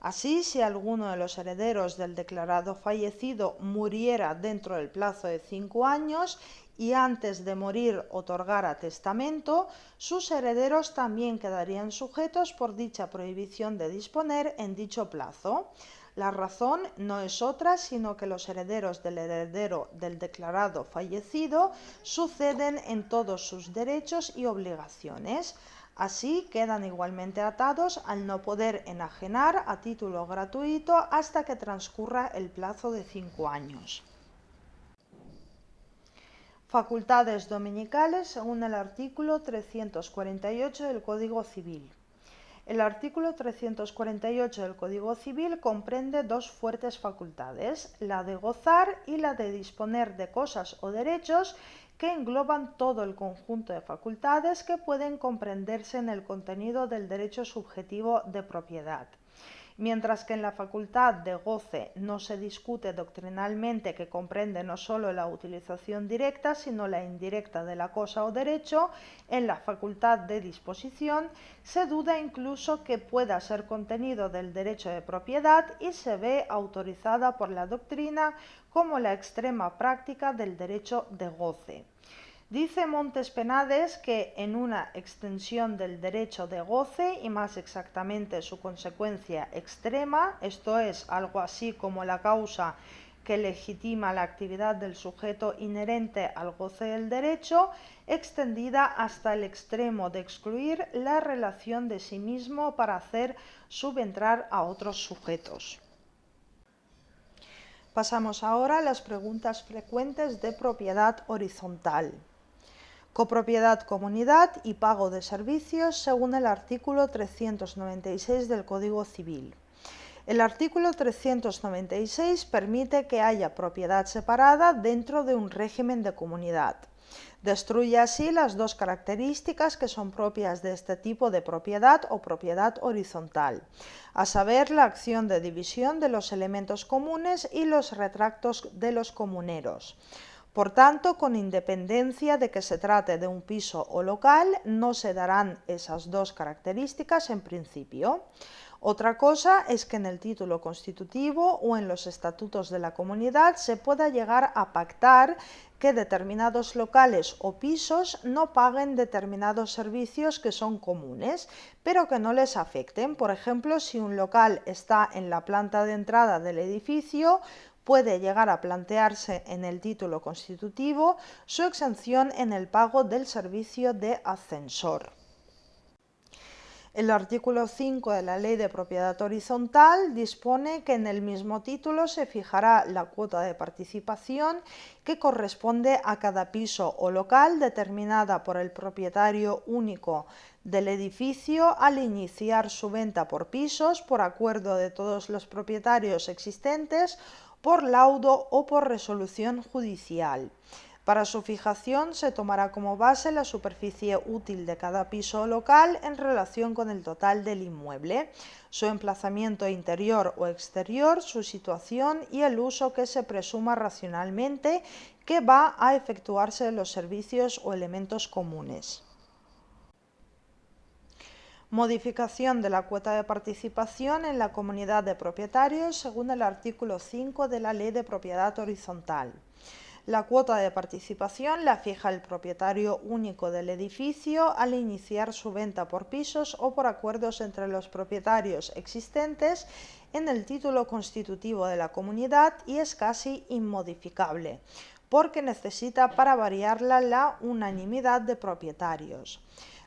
Así, si alguno de los herederos del declarado fallecido muriera dentro del plazo de 5 años y antes de morir otorgara testamento, sus herederos también quedarían sujetos por dicha prohibición de disponer en dicho plazo. La razón no es otra sino que los herederos del heredero del declarado fallecido suceden en todos sus derechos y obligaciones. Así quedan igualmente atados al no poder enajenar a título gratuito hasta que transcurra el plazo de 5 años. Facultades dominicales según el artículo 348 del Código Civil. El artículo 348 del Código Civil comprende dos fuertes facultades, la de gozar y la de disponer de cosas o derechos, que engloban todo el conjunto de facultades que pueden comprenderse en el contenido del derecho subjetivo de propiedad. Mientras que en la facultad de goce no se discute doctrinalmente, que comprende no solo la utilización directa, sino la indirecta de la cosa o derecho, en la facultad de disposición se duda incluso que pueda ser contenido del derecho de propiedad y se ve autorizada por la doctrina como la extrema práctica del derecho de goce. Dice Montes Penades que en una extensión del derecho de goce, y más exactamente su consecuencia extrema, esto es, algo así como la causa que legitima la actividad del sujeto inherente al goce del derecho, extendida hasta el extremo de excluir la relación de sí mismo para hacer subentrar a otros sujetos. Pasamos ahora a las preguntas frecuentes de propiedad horizontal. Copropiedad, comunidad y pago de servicios según el artículo 396 del Código Civil. El artículo 396 permite que haya propiedad separada dentro de un régimen de comunidad. Destruye así las dos características que son propias de este tipo de propiedad o propiedad horizontal, a saber, la acción de división de los elementos comunes y los retractos de los comuneros. Por tanto, con independencia de que se trate de un piso o local, no se darán esas dos características en principio. Otra cosa es que en el título constitutivo o en los estatutos de la comunidad se pueda llegar a pactar que determinados locales o pisos no paguen determinados servicios que son comunes, pero que no les afecten. Por ejemplo, si un local está en la planta de entrada del edificio, puede llegar a plantearse en el título constitutivo su exención en el pago del servicio de ascensor. El artículo 5 de la Ley de Propiedad Horizontal dispone que en el mismo título se fijará la cuota de participación que corresponde a cada piso o local determinada por el propietario único del edificio al iniciar su venta por pisos por acuerdo de todos los propietarios existentes, por laudo o por resolución judicial. Para su fijación se tomará como base la superficie útil de cada piso o local en relación con el total del inmueble, su emplazamiento interior o exterior, su situación y el uso que se presuma racionalmente que va a efectuarse de los servicios o elementos comunes. Modificación de la cuota de participación en la comunidad de propietarios según el artículo 5 de la Ley de Propiedad Horizontal. La cuota de participación la fija el propietario único del edificio al iniciar su venta por pisos o por acuerdos entre los propietarios existentes en el título constitutivo de la comunidad y es casi inmodificable, porque necesita para variarla la unanimidad de propietarios.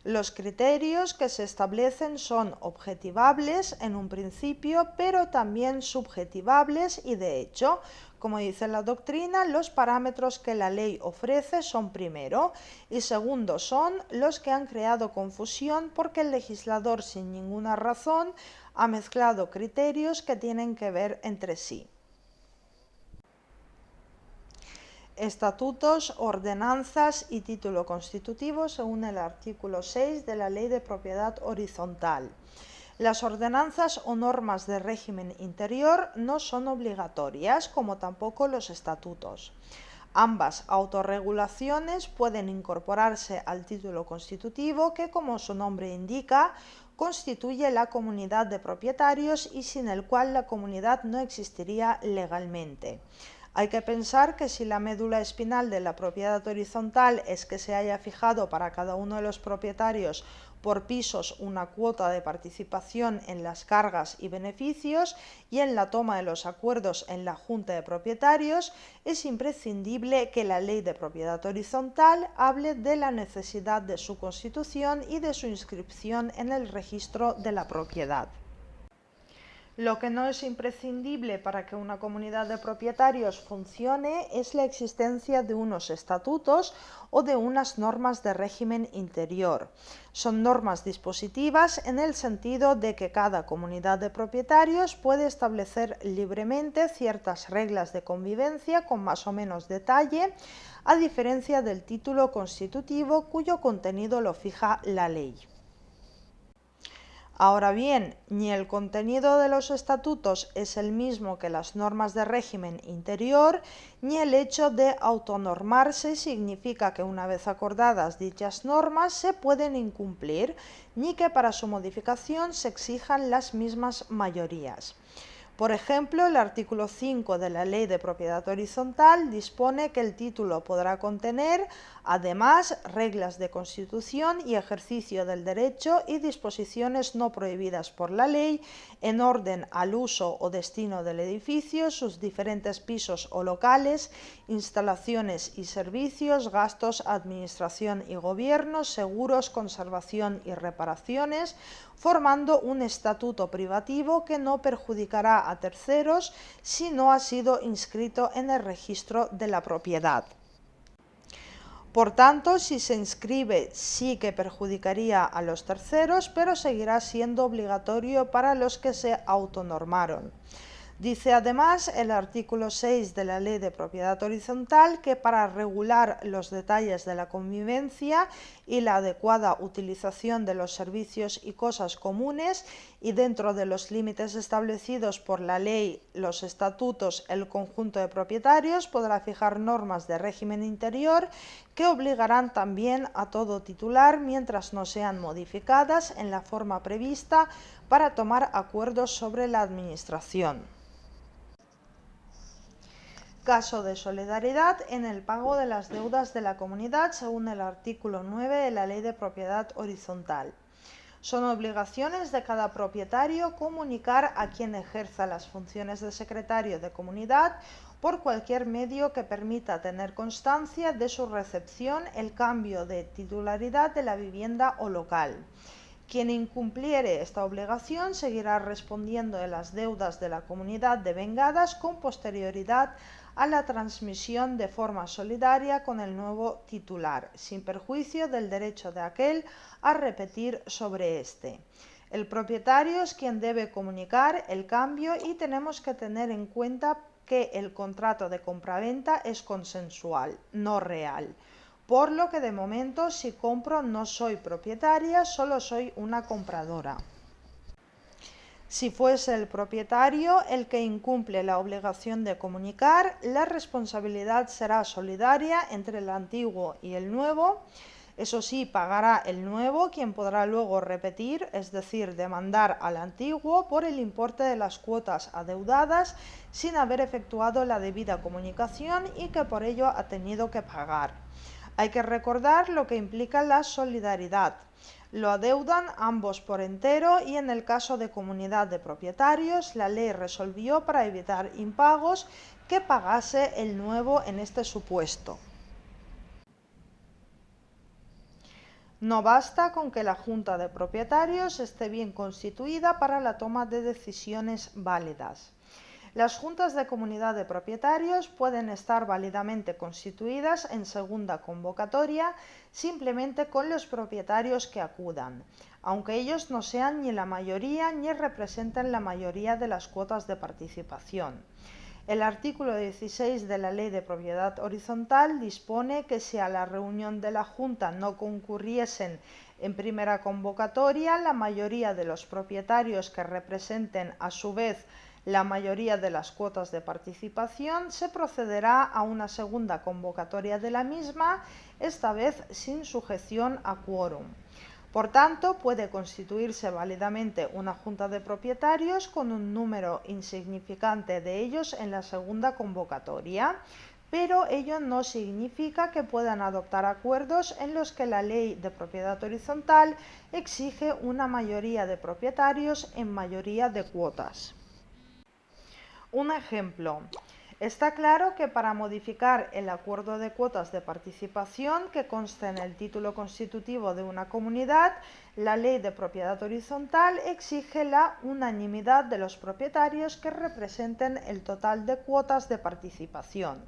Los criterios que se establecen son objetivables en un principio, pero también subjetivables y, de hecho, como dice la doctrina, los parámetros que la ley ofrece son primero y segundo son los que han creado confusión porque el legislador sin ninguna razón ha mezclado criterios que tienen que ver entre sí. Estatutos, ordenanzas y título constitutivo según el artículo 6 de la Ley de Propiedad Horizontal. Las ordenanzas o normas de régimen interior no son obligatorias, como tampoco los estatutos. Ambas autorregulaciones pueden incorporarse al título constitutivo que, como su nombre indica, constituye la comunidad de propietarios y sin el cual la comunidad no existiría legalmente. Hay que pensar que si la médula espinal de la propiedad horizontal es que se haya fijado para cada uno de los propietarios por pisos una cuota de participación en las cargas y beneficios y en la toma de los acuerdos en la Junta de Propietarios, es imprescindible que la Ley de Propiedad Horizontal hable de la necesidad de su constitución y de su inscripción en el registro de la propiedad. Lo que no es imprescindible para que una comunidad de propietarios funcione es la existencia de unos estatutos o de unas normas de régimen interior. Son normas dispositivas en el sentido de que cada comunidad de propietarios puede establecer libremente ciertas reglas de convivencia con más o menos detalle, a diferencia del título constitutivo cuyo contenido lo fija la ley. Ahora bien, ni el contenido de los estatutos es el mismo que las normas de régimen interior, ni el hecho de autonormarse significa que una vez acordadas dichas normas se pueden incumplir, ni que para su modificación se exijan las mismas mayorías. Por ejemplo, el artículo 5 de la Ley de Propiedad Horizontal dispone que el título podrá contener, además, reglas de constitución y ejercicio del derecho y disposiciones no prohibidas por la ley en orden al uso o destino del edificio, sus diferentes pisos o locales, instalaciones y servicios, gastos, administración y gobierno, seguros, conservación y reparaciones, formando un estatuto privativo que no perjudicará a terceros si no ha sido inscrito en el registro de la propiedad. Por tanto, si se inscribe, sí que perjudicaría a los terceros, pero seguirá siendo obligatorio para los que se autonormaron. Dice además el artículo 6 de la Ley de Propiedad Horizontal que para regular los detalles de la convivencia y la adecuada utilización de los servicios y cosas comunes y dentro de los límites establecidos por la ley, los estatutos, el conjunto de propietarios podrá fijar normas de régimen interior que obligarán también a todo titular mientras no sean modificadas en la forma prevista para tomar acuerdos sobre la administración. Caso de solidaridad en el pago de las deudas de la comunidad según el artículo 9 de la Ley de Propiedad Horizontal. Son obligaciones de cada propietario comunicar a quien ejerza las funciones de secretario de comunidad por cualquier medio que permita tener constancia de su recepción el cambio de titularidad de la vivienda o local. Quien incumpliere esta obligación seguirá respondiendo de las deudas de la comunidad devengadas con posterioridad a la transmisión de forma solidaria con el nuevo titular, sin perjuicio del derecho de aquel a repetir sobre éste. El propietario es quien debe comunicar el cambio y tenemos que tener en cuenta que el contrato de compraventa es consensual, no real. Por lo que de momento si compro no soy propietaria, solo soy una compradora. Si fuese el propietario el que incumple la obligación de comunicar, la responsabilidad será solidaria entre el antiguo y el nuevo. Eso sí, pagará el nuevo, quien podrá luego repetir, es decir, demandar al antiguo por el importe de las cuotas adeudadas sin haber efectuado la debida comunicación y que por ello ha tenido que pagar. Hay que recordar lo que implica la solidaridad. Lo adeudan ambos por entero y en el caso de comunidad de propietarios, la ley resolvió para evitar impagos que pagase el nuevo en este supuesto. No basta con que la Junta de Propietarios esté bien constituida para la toma de decisiones válidas. Las juntas de comunidad de propietarios pueden estar válidamente constituidas en segunda convocatoria simplemente con los propietarios que acudan, aunque ellos no sean ni la mayoría ni representen la mayoría de las cuotas de participación. El artículo 16 de la Ley de Propiedad Horizontal dispone que si a la reunión de la Junta no concurriesen en primera convocatoria la mayoría de los propietarios que representen a su vez la mayoría de las cuotas de participación, se procederá a una segunda convocatoria de la misma, esta vez sin sujeción a quórum. Por tanto, puede constituirse válidamente una junta de propietarios con un número insignificante de ellos en la segunda convocatoria, pero ello no significa que puedan adoptar acuerdos en los que la Ley de Propiedad Horizontal exige una mayoría de propietarios en mayoría de cuotas. Un ejemplo. Está claro que para modificar el acuerdo de cuotas de participación que consta en el título constitutivo de una comunidad, la Ley de Propiedad Horizontal exige la unanimidad de los propietarios que representen el total de cuotas de participación.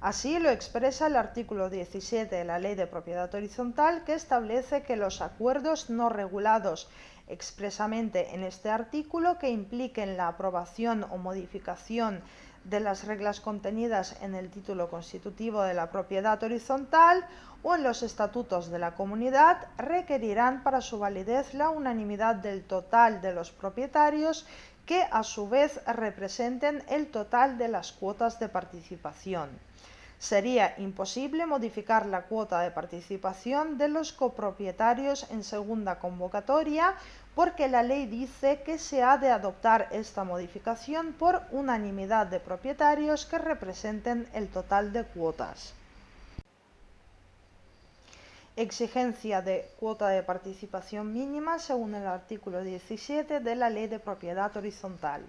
Así lo expresa el artículo 17 de la Ley de Propiedad Horizontal, que establece que los acuerdos no regulados expresamente en este artículo que impliquen la aprobación o modificación de las reglas contenidas en el título constitutivo de la propiedad horizontal o en los estatutos de la comunidad requerirán para su validez la unanimidad del total de los propietarios, que a su vez representen el total de las cuotas de participación. Sería imposible modificar la cuota de participación de los copropietarios en segunda convocatoria, porque la ley dice que se ha de adoptar esta modificación por unanimidad de propietarios que representen el total de cuotas. Exigencia de cuota de participación mínima según el artículo 17 de la Ley de Propiedad Horizontal.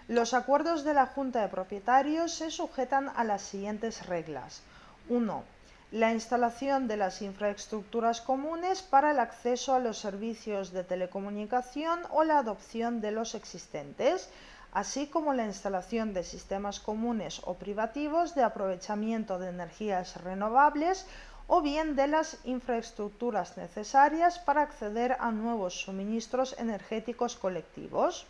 Los acuerdos de la Junta de Propietarios se sujetan a las siguientes reglas. 1. La instalación de las infraestructuras comunes para el acceso a los servicios de telecomunicación o la adopción de los existentes, así como la instalación de sistemas comunes o privativos de aprovechamiento de energías renovables o bien de las infraestructuras necesarias para acceder a nuevos suministros energéticos colectivos.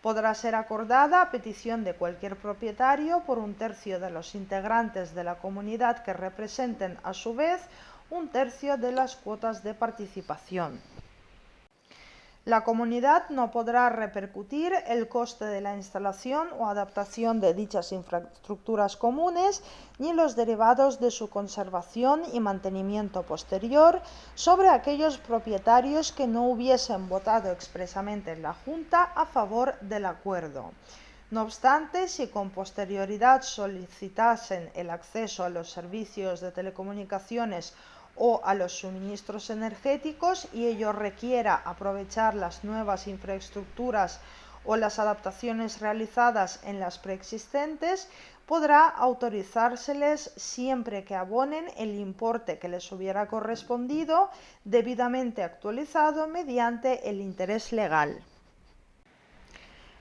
Podrá ser acordada a petición de cualquier propietario por un tercio de los integrantes de la comunidad que representen a su vez un tercio de las cuotas de participación. La comunidad no podrá repercutir el coste de la instalación o adaptación de dichas infraestructuras comunes ni los derivados de su conservación y mantenimiento posterior sobre aquellos propietarios que no hubiesen votado expresamente en la Junta a favor del acuerdo. No obstante, si con posterioridad solicitasen el acceso a los servicios de telecomunicaciones o a los suministros energéticos y ello requiera aprovechar las nuevas infraestructuras o las adaptaciones realizadas en las preexistentes, podrá autorizárseles siempre que abonen el importe que les hubiera correspondido, debidamente actualizado mediante el interés legal.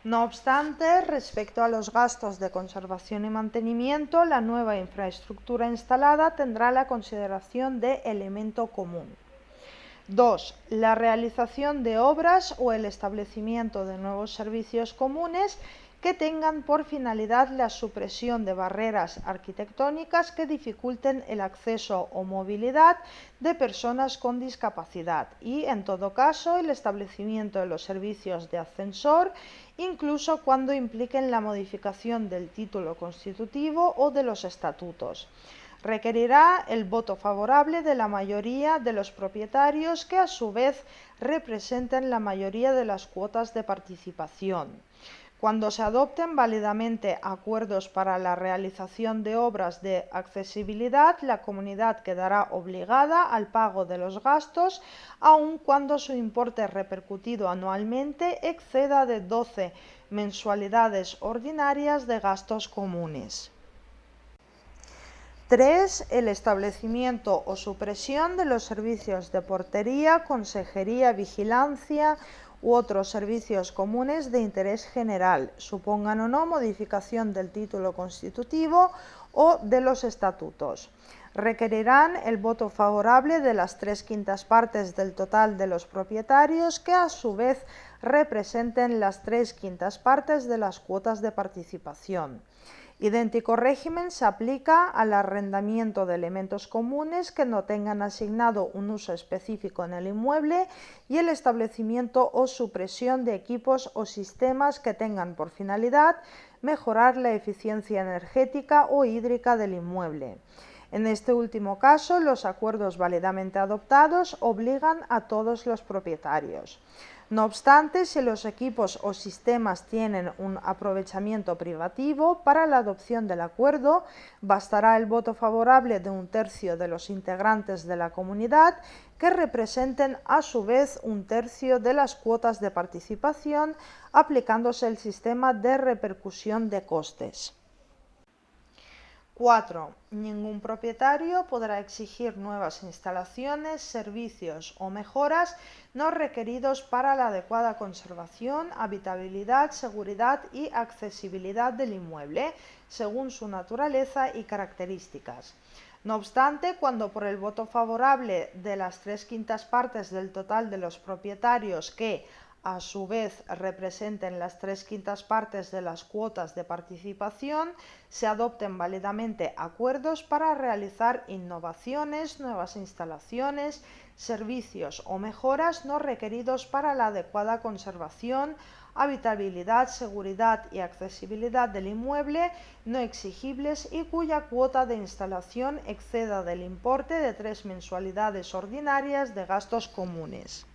No obstante, respecto a los gastos de conservación y mantenimiento, la nueva infraestructura instalada tendrá la consideración de elemento común. 2. La realización de obras o el establecimiento de nuevos servicios comunes que tengan por finalidad la supresión de barreras arquitectónicas que dificulten el acceso o movilidad de personas con discapacidad y, en todo caso, el establecimiento de los servicios de ascensor, incluso cuando impliquen la modificación del título constitutivo o de los estatutos. Requerirá el voto favorable de la mayoría de los propietarios, que a su vez representen la mayoría de las cuotas de participación. Cuando se adopten válidamente acuerdos para la realización de obras de accesibilidad, la comunidad quedará obligada al pago de los gastos, aun cuando su importe repercutido anualmente exceda de 12 mensualidades ordinarias de gastos comunes. 3. El establecimiento o supresión de los servicios de portería, consejería, vigilancia u otros servicios comunes de interés general, supongan o no modificación del título constitutivo o de los estatutos. Requerirán el voto favorable de las 3/5 partes del total de los propietarios, que a su vez representen las 3/5 partes de las cuotas de participación. Idéntico régimen se aplica al arrendamiento de elementos comunes que no tengan asignado un uso específico en el inmueble y el establecimiento o supresión de equipos o sistemas que tengan por finalidad mejorar la eficiencia energética o hídrica del inmueble. En este último caso, los acuerdos válidamente adoptados obligan a todos los propietarios. No obstante, si los equipos o sistemas tienen un aprovechamiento privativo, para la adopción del acuerdo bastará el voto favorable de un tercio de los integrantes de la comunidad, que representen a su vez un tercio de las cuotas de participación, aplicándose el sistema de repercusión de costes. 4. Ningún propietario podrá exigir nuevas instalaciones, servicios o mejoras no requeridos para la adecuada conservación, habitabilidad, seguridad y accesibilidad del inmueble, según su naturaleza y características. No obstante, cuando por el voto favorable de las 3/5 partes del total de los propietarios que, a su vez representen las 3/5 partes de las cuotas de participación, se adopten válidamente acuerdos para realizar innovaciones, nuevas instalaciones, servicios o mejoras no requeridos para la adecuada conservación, habitabilidad, seguridad y accesibilidad del inmueble no exigibles y cuya cuota de instalación exceda del importe de 3 mensualidades ordinarias de gastos comunes.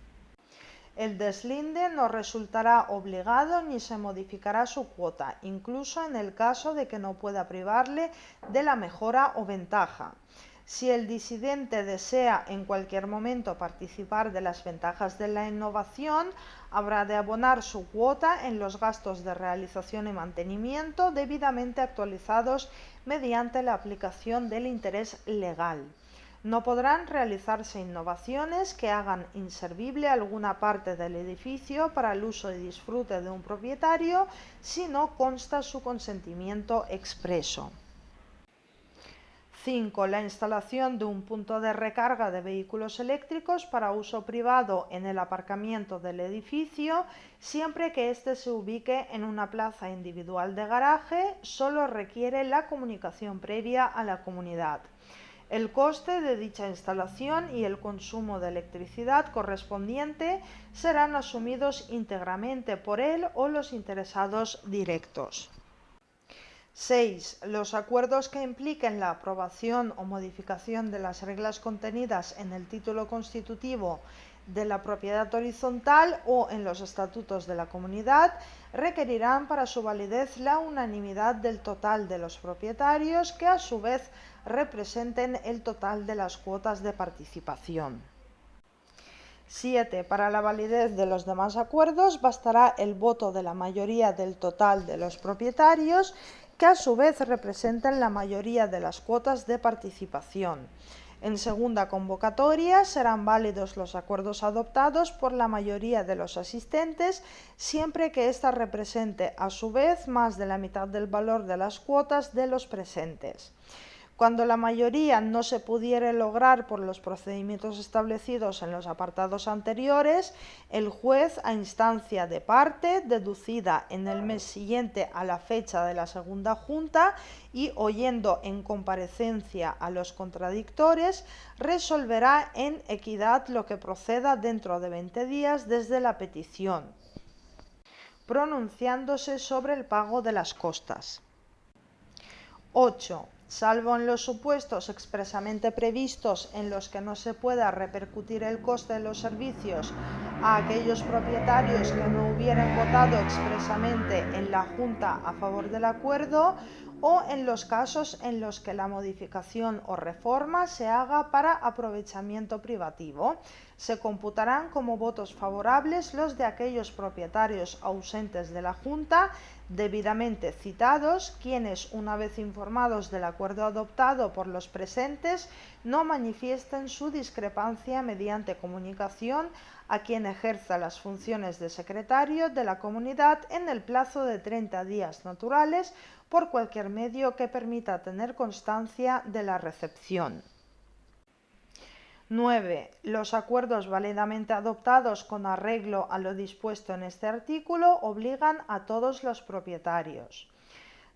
El deslinde no resultará obligado ni se modificará su cuota, incluso en el caso de que no pueda privarle de la mejora o ventaja. Si el disidente desea en cualquier momento participar de las ventajas de la innovación, habrá de abonar su cuota en los gastos de realización y mantenimiento debidamente actualizados mediante la aplicación del interés legal. No podrán realizarse innovaciones que hagan inservible alguna parte del edificio para el uso y disfrute de un propietario si no consta su consentimiento expreso. 5. La instalación de un punto de recarga de vehículos eléctricos para uso privado en el aparcamiento del edificio, siempre que éste se ubique en una plaza individual de garaje, solo requiere la comunicación previa a la comunidad. El coste de dicha instalación y el consumo de electricidad correspondiente serán asumidos íntegramente por él o los interesados directos. 6. Los acuerdos que impliquen la aprobación o modificación de las reglas contenidas en el título constitutivo de la propiedad horizontal o en los estatutos de la comunidad requerirán para su validez la unanimidad del total de los propietarios, que a su vez representen el total de las cuotas de participación. 7. Para la validez de los demás acuerdos bastará el voto de la mayoría del total de los propietarios, que a su vez representen la mayoría de las cuotas de participación. En segunda convocatoria serán válidos los acuerdos adoptados por la mayoría de los asistentes, siempre que ésta represente a su vez más de la mitad del valor de las cuotas de los presentes. Cuando la mayoría no se pudiere lograr por los procedimientos establecidos en los apartados anteriores, el juez, a instancia de parte, deducida en el mes siguiente a la fecha de la segunda junta y oyendo en comparecencia a los contradictores, resolverá en equidad lo que proceda dentro de 20 días desde la petición, pronunciándose sobre el pago de las costas. 8. Salvo en los supuestos expresamente previstos en los que no se pueda repercutir el coste de los servicios a aquellos propietarios que no hubieran votado expresamente en la Junta a favor del acuerdo, o en los casos en los que la modificación o reforma se haga para aprovechamiento privativo, se computarán como votos favorables los de aquellos propietarios ausentes de la Junta debidamente citados, quienes, una vez informados del acuerdo adoptado por los presentes, no manifiesten su discrepancia mediante comunicación a quien ejerza las funciones de secretario de la comunidad en el plazo de 30 días naturales por cualquier medio que permita tener constancia de la recepción. 9. Los acuerdos válidamente adoptados con arreglo a lo dispuesto en este artículo obligan a todos los propietarios.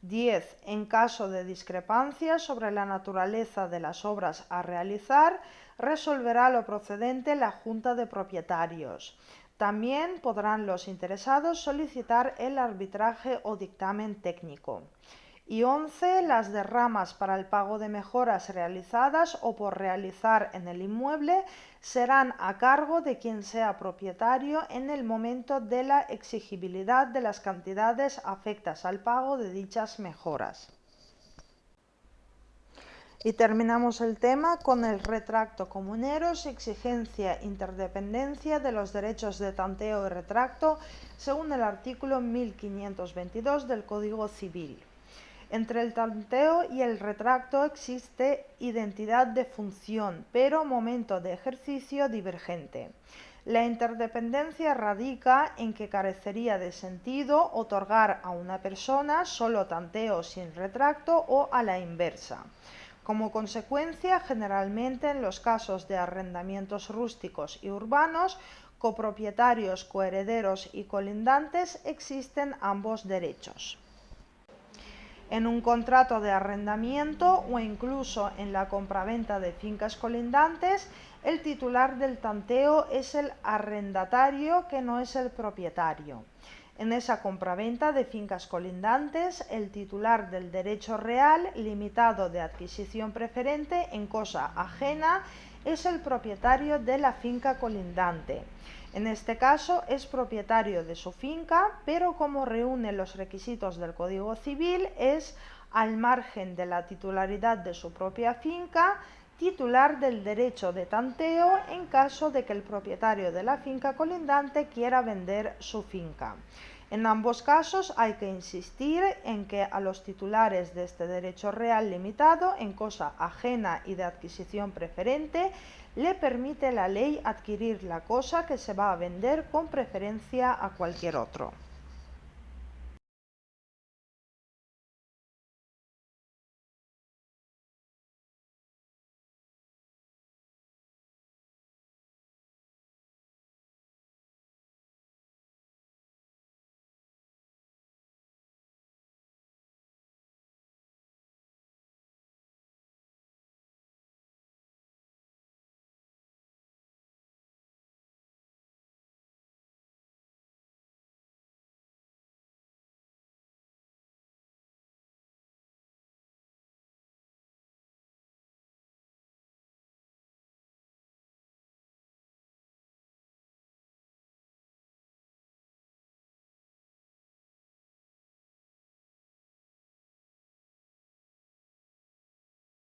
10. En caso de discrepancia sobre la naturaleza de las obras a realizar, resolverá lo procedente la Junta de Propietarios. También podrán los interesados solicitar el arbitraje o dictamen técnico. Y 11. Las derramas para el pago de mejoras realizadas o por realizar en el inmueble serán a cargo de quien sea propietario en el momento de la exigibilidad de las cantidades afectas al pago de dichas mejoras. Y terminamos el tema con el retracto comuneros, exigencia e interdependencia de los derechos de tanteo y retracto según el artículo 1522 del Código Civil. Entre el tanteo y el retracto existe identidad de función, pero momento de ejercicio divergente. La interdependencia radica en que carecería de sentido otorgar a una persona solo tanteo sin retracto o a la inversa. Como consecuencia, generalmente en los casos de arrendamientos rústicos y urbanos, copropietarios, coherederos y colindantes, existen ambos derechos. En un contrato de arrendamiento o incluso en la compraventa de fincas colindantes, el titular del tanteo es el arrendatario, que no es el propietario. En esa compraventa de fincas colindantes, el titular del derecho real limitado de adquisición preferente en cosa ajena es el propietario de la finca colindante. En este caso es propietario de su finca, pero como reúne los requisitos del Código Civil, es, al margen de la titularidad de su propia finca, titular del derecho de tanteo en caso de que el propietario de la finca colindante quiera vender su finca. En ambos casos hay que insistir en que a los titulares de este derecho real limitado en cosa ajena y de adquisición preferente le permite la ley adquirir la cosa que se va a vender con preferencia a cualquier otro.